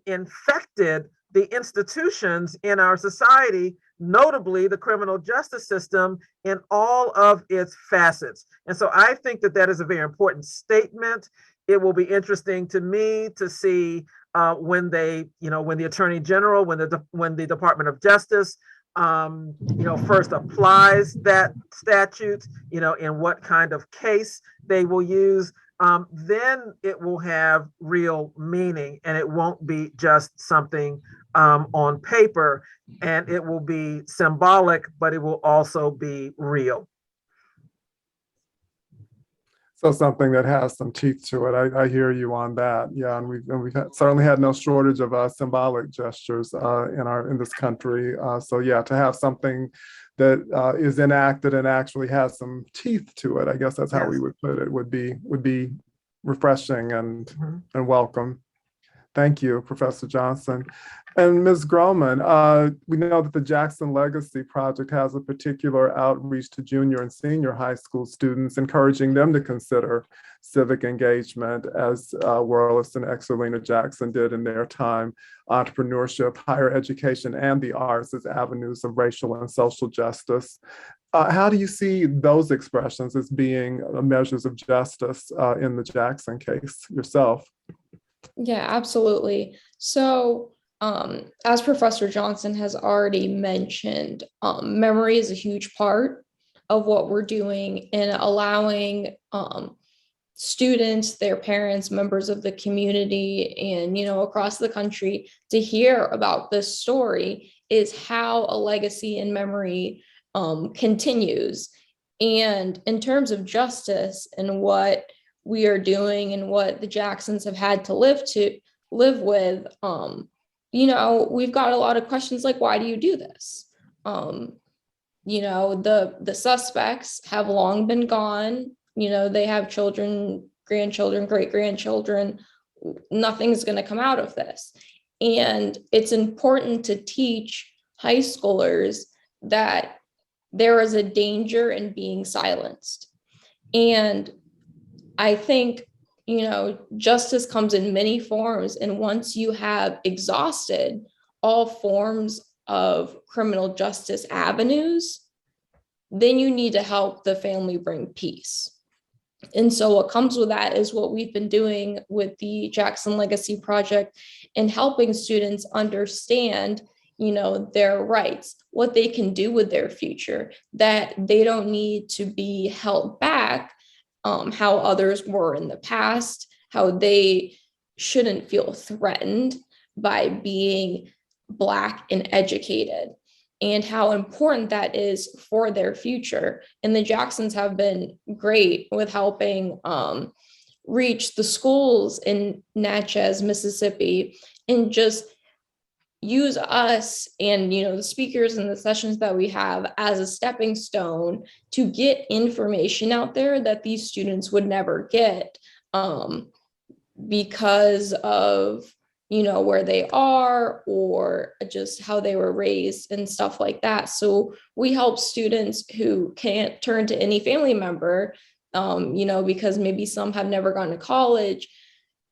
infected the institutions in our society, notably the criminal justice system in all of its facets. And so I think that that is a very important statement. It will be interesting to me to see when the Attorney General, when the Department of Justice first applies that statute, in what kind of case they will use, then it will have real meaning, and it won't be just something on paper, and it will be symbolic, but it will also be real. So something that has some teeth to it. I hear you on that. Yeah, and we've certainly had no shortage of symbolic gestures in this country. So yeah, to have something that is enacted and actually has some teeth to it, I guess that's how we would put it, would be refreshing and welcome. Thank you, Professor Johnson. And Ms. Groman, we know that the Jackson Legacy Project has a particular outreach to junior and senior high school students, encouraging them to consider civic engagement, as Wharlest and Exerlena Jackson did in their time, entrepreneurship, higher education, and the arts as avenues of racial and social justice. How do you see those expressions as being measures of justice in the Jackson case yourself? Yeah, absolutely. So as Professor Johnson has already mentioned, memory is a huge part of what we're doing in allowing students, their parents, members of the community, and across the country to hear about this story, is how a legacy in memory continues. And in terms of justice and what we are doing and what the Jacksons have had to live with, we've got a lot of questions like, why do you do this? The suspects have long been gone. They have children, grandchildren, great-grandchildren. Nothing's going to come out of this. And it's important to teach high schoolers that there is a danger in being silenced. And I think, justice comes in many forms. And once you have exhausted all forms of criminal justice avenues, then you need to help the family bring peace. And so what comes with that is what we've been doing with the Jackson Legacy Project and helping students understand, their rights, what they can do with their future, that they don't need to be held back, how others were in the past, how they shouldn't feel threatened by being Black and educated, and how important that is for their future. And the Jacksons have been great with helping reach the schools in Natchez, Mississippi, and just use us and the speakers and the sessions that we have as a stepping stone to get information out there that these students would never get because of where they are or just how they were raised and stuff like that. So we help students who can't turn to any family member, because maybe some have never gone to college,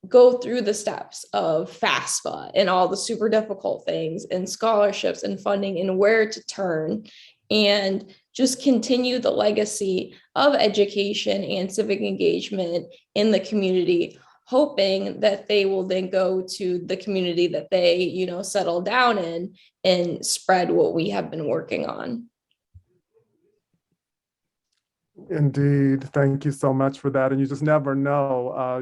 go through the steps of FAFSA and all the super difficult things and scholarships and funding and where to turn, and just continue the legacy of education and civic engagement in the community, hoping that they will then go to the community that they, settle down in and spread what we have been working on. Indeed. Thank you so much for that. And you just never know,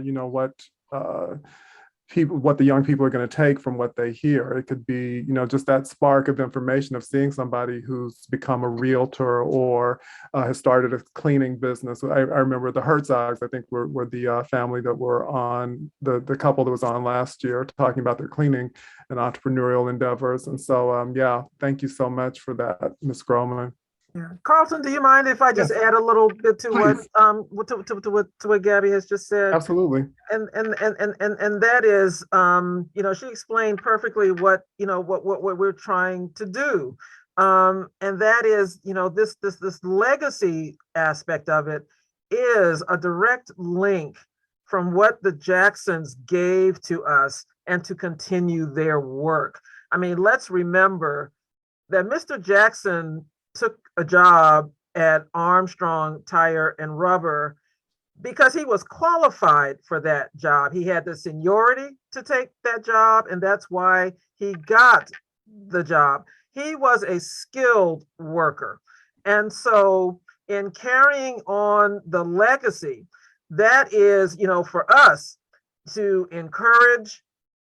what the young people are going to take from what they hear. It could be, just that spark of information of seeing somebody who's become a realtor or has started a cleaning business. I remember the Herzogs, I think were the family that were on, the couple that was on last year, talking about their cleaning and entrepreneurial endeavors. And so, yeah, thank you so much for that, Ms. Groman. Yeah. Carlton, do you mind if I just add a little bit to what Gabby has just said? Absolutely. And that is, she explained perfectly what we're trying to do. And that is, this legacy aspect of it is a direct link from what the Jacksons gave to us and to continue their work. I mean, let's remember that Mr. Jackson took a job at Armstrong Tire and Rubber because he was qualified for that job. He had the seniority to take that job, and that's why he got the job. He was a skilled worker. And so in carrying on the legacy, that is, for us to encourage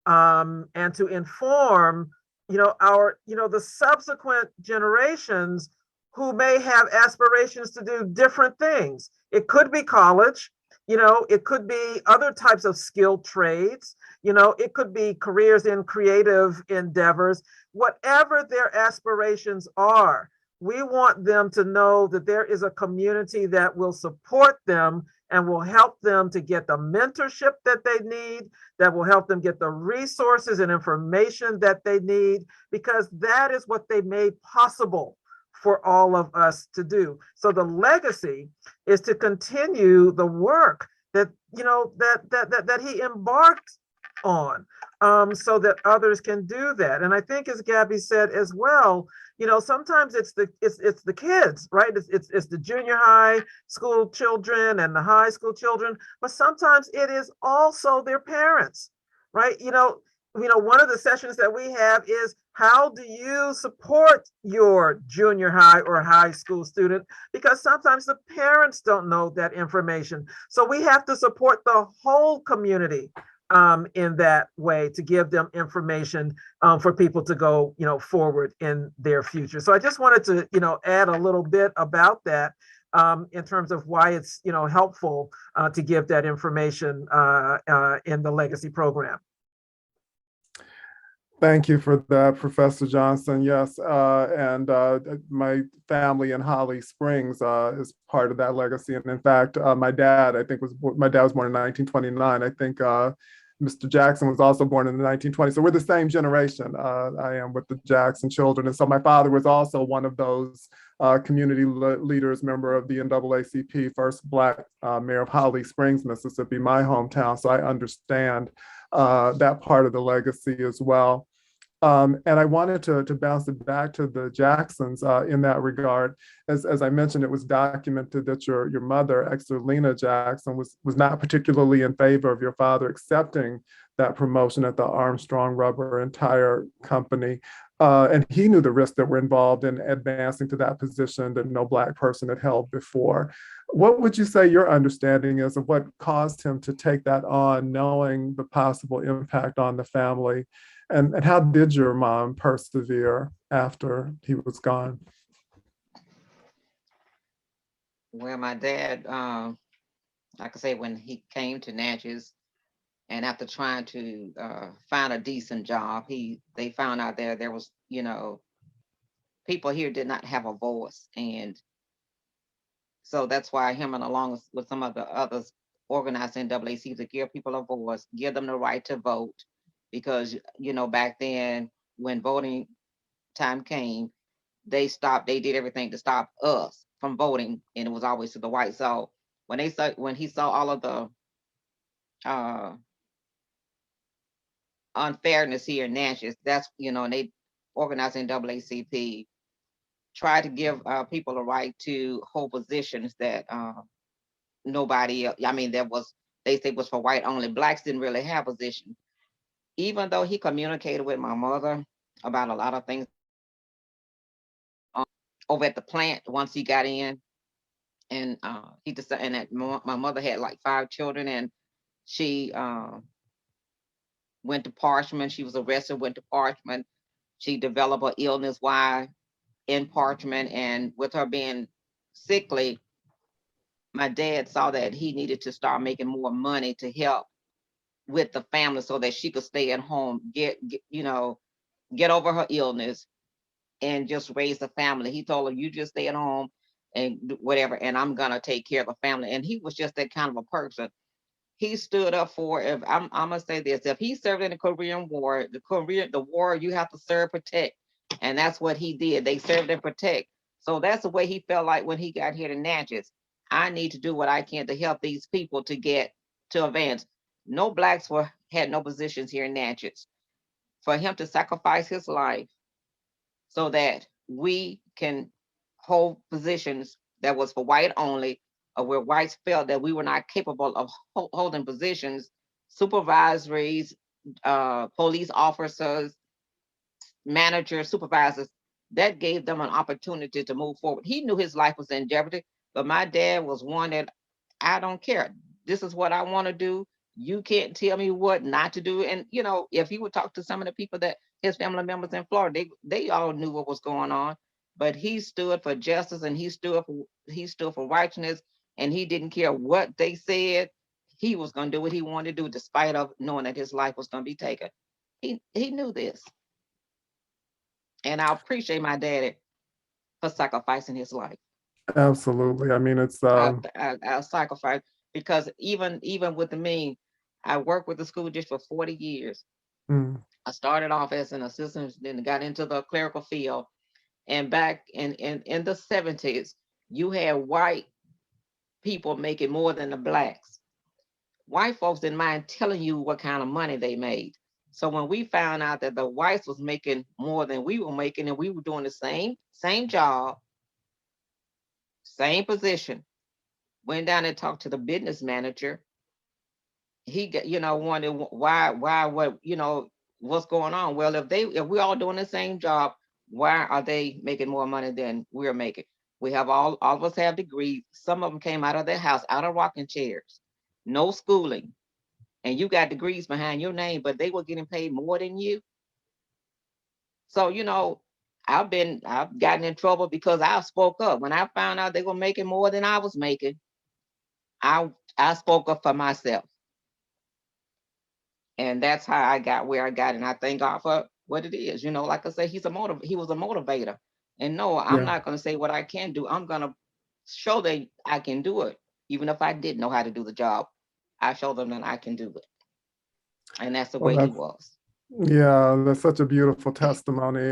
and to inform the subsequent generations who may have aspirations to do different things. It could be college, it could be other types of skilled trades, it could be careers in creative endeavors. Whatever their aspirations are, we want them to know that there is a community that will support them and will help them to get the mentorship that they need, that will help them get the resources and information that they need, because that is what they made possible for all of us to do. So the legacy is to continue the work that that he embarked on, so that others can do that. And I think, as Gabby said as well, sometimes it's the kids, right? It's the junior high school children and the high school children, but sometimes it is also their parents, right? One of the sessions that we have is, how do you support your junior high or high school student? Because sometimes the parents don't know that information. So we have to support the whole community in that way, to give them information for people to go, forward in their future. So I just wanted to, add a little bit about that in terms of why it's, helpful to give that information in the legacy program. Thank you for that, Professor Johnson. Yes, and my family in Holly Springs is part of that legacy. And in fact, my dad was born in 1929. I think Mr. Jackson was also born in the 1920s. So we're the same generation. I am with the Jackson children. And so my father was also one of those community leaders, member of the NAACP, first Black mayor of Holly Springs, Mississippi, my hometown. So I understand that part of the legacy as well. And I wanted to bounce it back to the Jacksons in that regard. As I mentioned, it was documented that your mother, Exerlena Jackson, was not particularly in favor of your father accepting that promotion at the Armstrong Rubber and Tire Company. And he knew the risks that were involved in advancing to that position that no Black person had held before. What would you say your understanding is of what caused him to take that on, knowing the possible impact on the family? And how did your mom persevere after he was gone? Well, my dad, like I say, when he came to Natchez, and after trying to find a decent job, they found out there was, people here did not have a voice. And so that's why him, and along with some of the others, organized NAACP to give people a voice, give them the right to vote. Because, back then when voting time came, they did everything to stop us from voting, and it was always to the white. So when he saw all of the unfairness here in Natchez, that's, and they organized NAACP, tried to give people a right to hold positions that nobody else, they say was for white only. Blacks didn't really have positions. Even though he communicated with my mother about a lot of things over at the plant once he got in, and he decided, and that my mother had like 5 children, and she went to Parchment. She was arrested, went to Parchment. She developed an illness while in Parchment, and with her being sickly, my dad saw that he needed to start making more money to help with the family so that she could stay at home, get over her illness and just raise the family. He told her, you just stay at home and whatever, and I'm gonna take care of the family. And he was just that kind of a person. He stood up for, if I'm gonna say this, if he served in the Korean War, the war, you have to serve, protect. And that's what he did. They served and protect. So that's the way he felt like when he got here to Natchez. I need to do what I can to help these people to advance. No Blacks had no positions here in Natchez. For him to sacrifice his life so that we can hold positions that was for white only, or where whites felt that we were not capable of holding positions, supervisories, police officers, managers, supervisors, that gave them an opportunity to move forward. He knew his life was in jeopardy, but my dad was one that, I don't care. This is what I want to do. You can't tell me what not to do. And, if you would talk to some of the people that his family members in Florida, they all knew what was going on, but he stood for justice, and he stood for righteousness, and he didn't care what they said. He was going to do what he wanted to do, despite of knowing that his life was going to be taken. He knew this. And I appreciate my daddy for sacrificing his life. Absolutely. I mean, it's I sacrifice, because even with me, I worked with the school district for 40 years. I started off as an assistant, then got into the clerical field. And back in the 70s, you had white people making more than the Blacks. White folks didn't mind telling you what kind of money they made. So when we found out that the whites was making more than we were making, and we were doing the same job, same position, went down and talked to the business manager. He got, wondered why, what, what's going on. Well, if we're all doing the same job, why are they making more money than we're making? We have all of us have degrees. Some of them came out of their house, out of rocking chairs, no schooling. And you got degrees behind your name, but they were getting paid more than you. So, I've gotten in trouble because I spoke up. When I found out they were making more than I was making, I spoke up for myself. And that's how I got where I got. And I thank God for what it is. Like I say, he was a motivator. And no, I'm not going to say what I can do. I'm going to show that I can do it. Even if I didn't know how to do the job, I show them that I can do it. And that's the way he was. Yeah, that's such a beautiful testimony.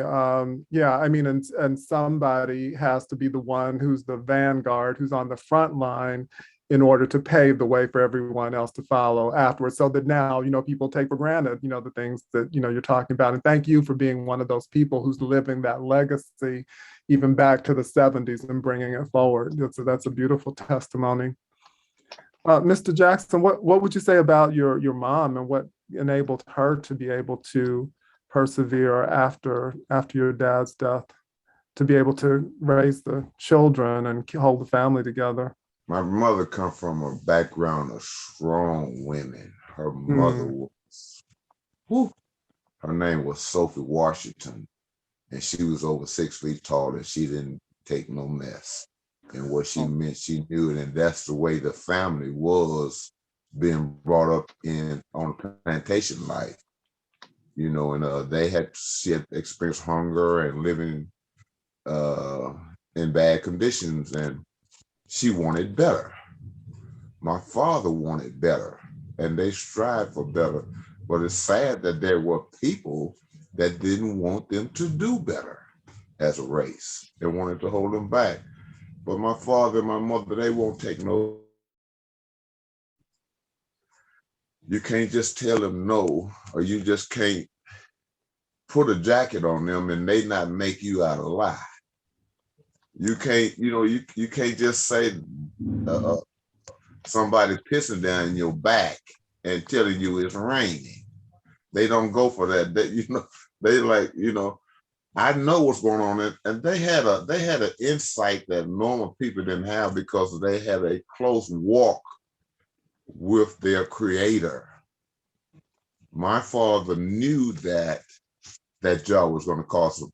Yeah, I mean, and somebody has to be the one who's the vanguard, who's on the front line in order to pave the way for everyone else to follow afterwards. So that now, people take for granted, the things that, you're talking about. And thank you for being one of those people who's living that legacy, even back to the 70s and bringing it forward. That's a beautiful testimony. Mr. Jackson, what would you say about your mom and what enabled her to be able to persevere after your dad's death, to be able to raise the children and hold the family together? My mother come from a background of strong women. Her mother was, her name was Sophie Washington, and she was over 6 feet tall, and she didn't take no mess. And what she meant, she knew it, and that's the way the family was being brought up on plantation life. And she had experienced hunger and living in bad conditions, and she wanted better. My father wanted better, and they strived for better. But it's sad that there were people that didn't want them to do better as a race. They wanted to hold them back. But my father and my mother, they won't take no. You can't just tell them no, or you just can't put a jacket on them and they not make you out a lie. You can't, you can't just say somebody pissing down your back and telling you it's raining. They don't go for that. They like, I know what's going on, and they had an insight that normal people didn't have because they had a close walk with their creator. My father knew that job was going to cost him.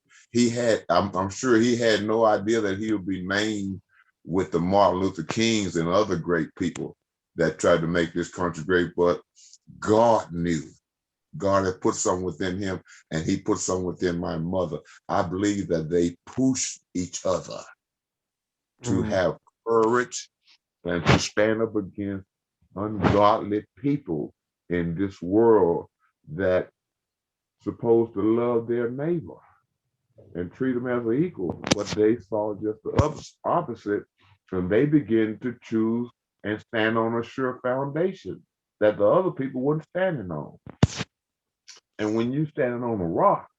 I'm sure he had no idea that he would be named with the Martin Luther Kings and other great people that tried to make this country great, but God knew. God had put something within him, and he put something within my mother. I believe that they pushed each other to have courage and to stand up against ungodly people in this world that supposed to love their neighbor and treat them as an equal, but they saw just the opposite, and they began to choose and stand on a sure foundation that the other people weren't standing on. And when you standing on a rock,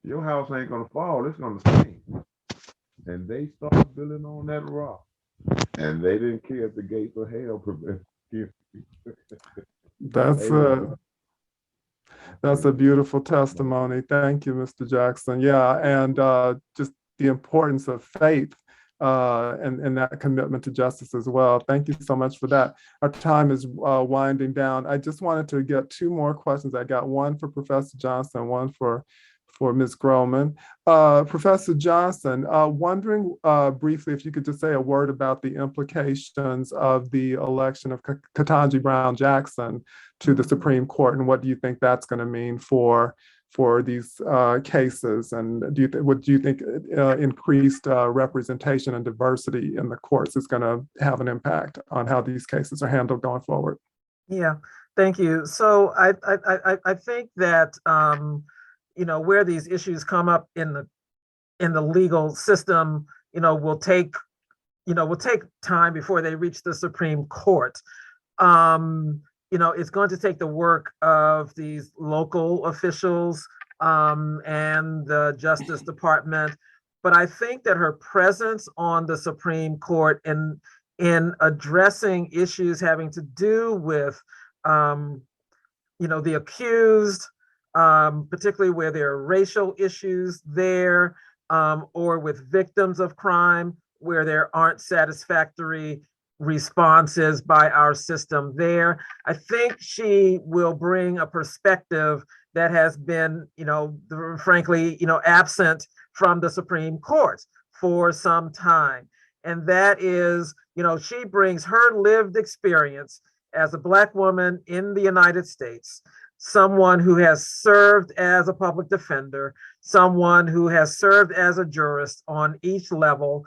your house ain't gonna fall, it's gonna stand. And they started building on that rock, and they didn't care if the gates of hell prevented you. That's a beautiful testimony. Thank you, Mr. Jackson. Yeah, and just the importance of faith and that commitment to justice as well. Thank you so much for that. Our time is winding down. I just wanted to get two more questions. I got one for Professor Johnson, one for Ms. Groman. Professor Johnson, wondering briefly if you could just say a word about the implications of the election of Ketanji Brown Jackson to the Supreme Court, and what do you think that's going to mean for these cases? And what do you think increased representation and diversity in the courts is going to have an impact on how these cases are handled going forward? Yeah, thank you. So I think that where these issues come up in the legal system, will take time before they reach the Supreme Court. It's going to take the work of these local officials and the Justice Department. But I think that her presence on the Supreme Court in addressing issues having to do with, the accused, particularly where there are racial issues there, or with victims of crime, where there aren't satisfactory responses by our system there. I think she will bring a perspective that has been, frankly, absent from the Supreme Court for some time. And that is, she brings her lived experience as a Black woman in the United States, someone who has served as a public defender, someone who has served as a jurist on each level,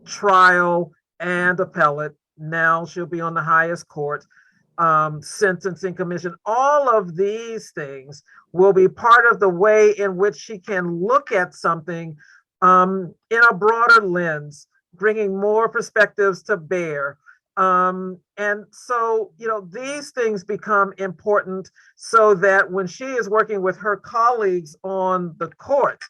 trial and appellate. Now she'll be on the highest court, sentencing commission. All of these things will be part of the way in which she can look at something in a broader lens, bringing more perspectives to bear And so, these things become important so that when she is working with her colleagues on the court,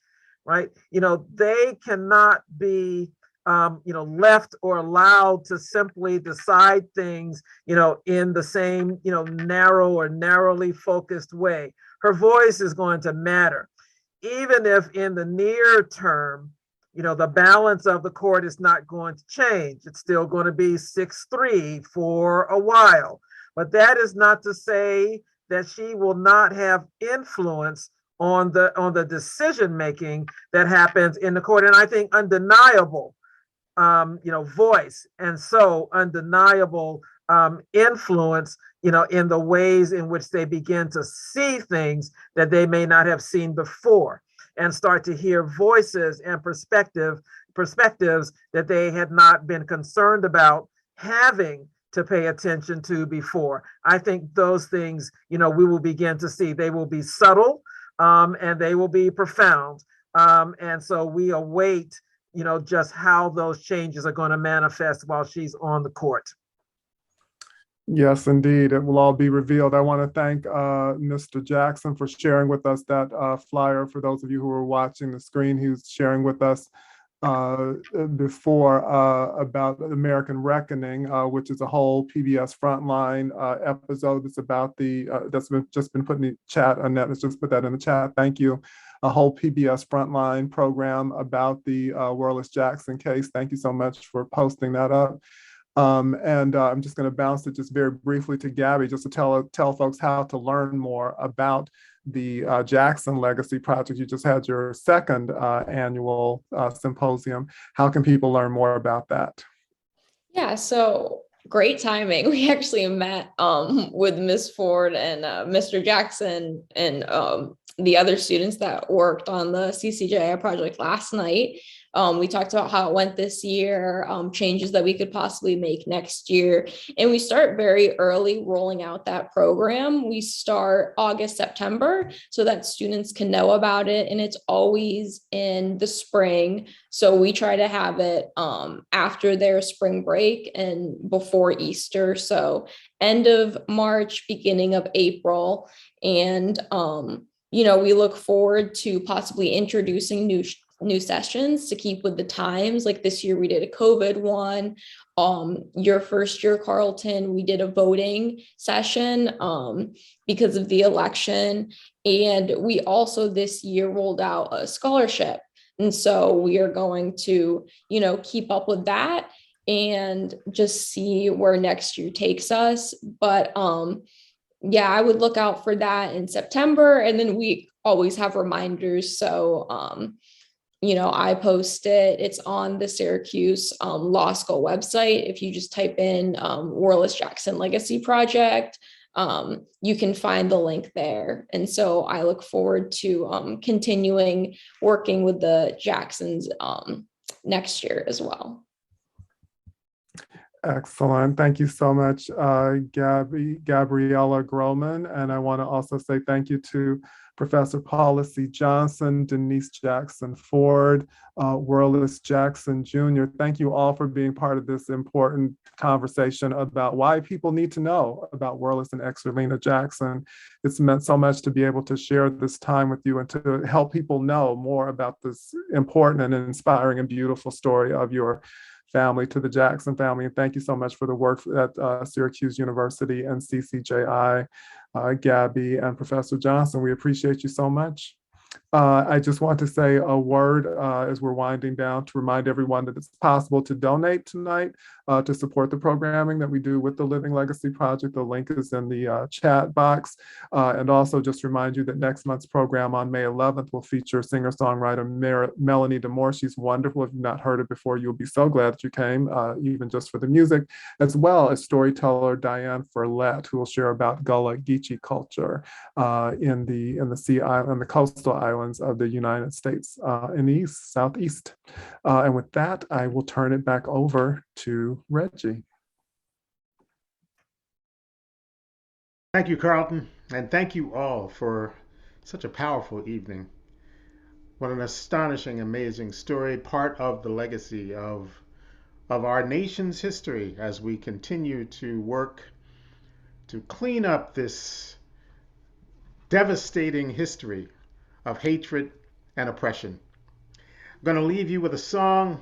right, they cannot be, left or allowed to simply decide things, in the same, narrow or narrowly focused way. Her voice is going to matter, even if in the near term, the balance of the court is not going to change. It's still going to be 6-3 for a while. But that is not to say that she will not have influence on the decision making that happens in the court. And I think undeniable, voice, and so undeniable influence, in the ways in which they begin to see things that they may not have seen before, and start to hear voices and perspectives that they had not been concerned about having to pay attention to before. I think those things, we will begin to see. They will be subtle, and they will be profound. And so we await, just how those changes are going to manifest while she's on the court. Yes, indeed. It will all be revealed. I want to thank Mr. Jackson for sharing with us that flyer. For those of you who are watching the screen, he was sharing with us before about American Reckoning, which is a whole PBS Frontline episode that's about that's just been put in the chat. Annette has just put that in the chat. Thank you. A whole PBS Frontline program about the Wharlest Jackson case. Thank you so much for posting that up. And I'm just going to bounce it just very briefly to Gabby, just to tell folks how to learn more about the Jackson Legacy Project. You just had your second annual symposium. How can people learn more about that? Yeah, so great timing. We actually met with Ms. Ford and Mr. Jackson and the other students that worked on the CCJI project last night. We talked about how it went this year, changes that we could possibly make next year. And we start very early rolling out that program. We start August, September, so that students can know about it. And it's always in the spring. So we try to have it after their spring break and before Easter. So end of March, beginning of April. And, we look forward to possibly introducing new sessions to keep with the times. Like this year we did a COVID one. Your first year, Carlton, we did a voting session because of the election. And we also this year rolled out a scholarship. And so we are going to, keep up with that and just see where next year takes us. But yeah, I would look out for that in September. And then we always have reminders. So I post it. It's on the Syracuse Law School website. If you just type in Wharlest Jackson Legacy Project, you can find the link there. And so I look forward to continuing working with the Jacksons next year as well. Excellent. Thank you so much, Gabriela Groman. And I want to also say thank you to Professor Paula C. Johnson, Denise Jackson Ford, Wharlest Jackson Jr. Thank you all for being part of this important conversation about why people need to know about Wharlest and Exerlena Jackson. It's meant so much to be able to share this time with you and to help people know more about this important and inspiring and beautiful story of your family, to the Jackson family. And thank you so much for the work at Syracuse University and CCJI, Gabby and Professor Johnson. We appreciate you so much. I just want to say a word as we're winding down to remind everyone that it's possible to donate tonight to support the programming that we do with the Living Legacy Project. The link is in the chat box. And also just remind you that next month's program on May 11th will feature singer-songwriter Melanie DeMore. She's wonderful. If you've not heard it before, you'll be so glad that you came, even just for the music, as well as storyteller Diane Ferlette, who will share about Gullah Geechee culture in the coastal islands of the United States in the southeast. And with that, I will turn it back over to Reggie. Thank you, Carlton, and thank you all for such a powerful evening. What an astonishing, amazing story, part of the legacy of of our nation's history as we continue to work to clean up this devastating history of hatred and oppression. I'm going to leave you with a song,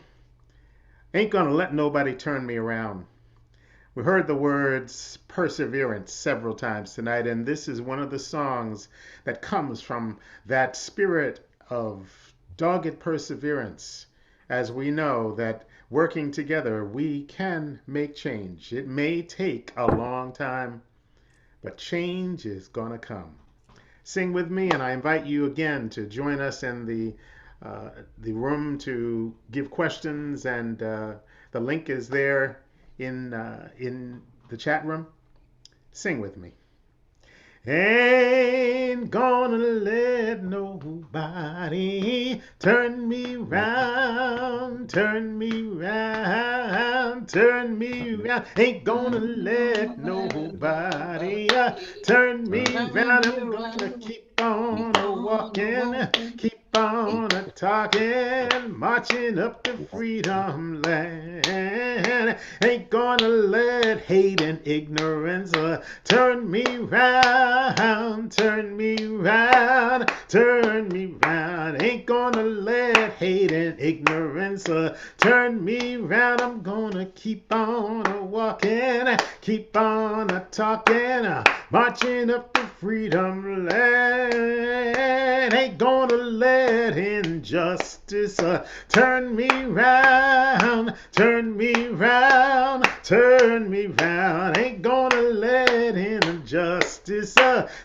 Ain't Gonna Let Nobody Turn Me Around. We heard the words perseverance several times tonight, and this is one of the songs that comes from that spirit of dogged perseverance, as we know that working together we can make change. It may take a long time, but change is gonna come. Sing with me, and I invite you again to join us in the room to give questions, and the link is there in the chat room. Sing with me. Ain't gonna let nobody turn me round, turn me round, turn me round. Ain't gonna let nobody turn me round. I'm gonna keep on walking, keep on talking, marching up to freedom land. Ain't gonna let hate and ignorance turn me round, turn me round, turn me round. Ain't gonna let hate and ignorance turn me round. I'm gonna keep on walking, keep on talking, marching up to freedom land. Ain't gonna let injustice turn me round, turn me round, turn me round. Ain't gonna let injustice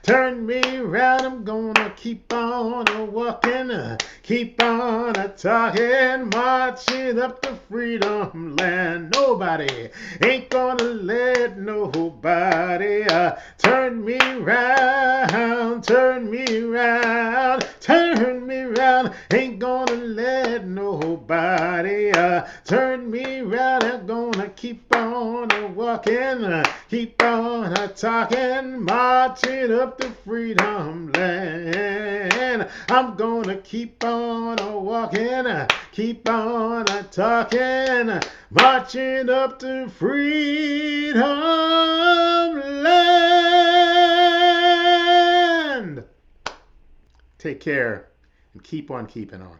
turn me round. I'm gonna keep on walking, keep on talking, marching up to freedom land. Nobody ain't gonna let nobody turn me round, turn me round, turn me round. Ain't gonna let nobody turn me round. I'm gonna keep on walking, keep on talking, marching up to freedom land. I'm gonna keep on walking, keep on talking, marching up to freedom land. Take care and keep on keeping on.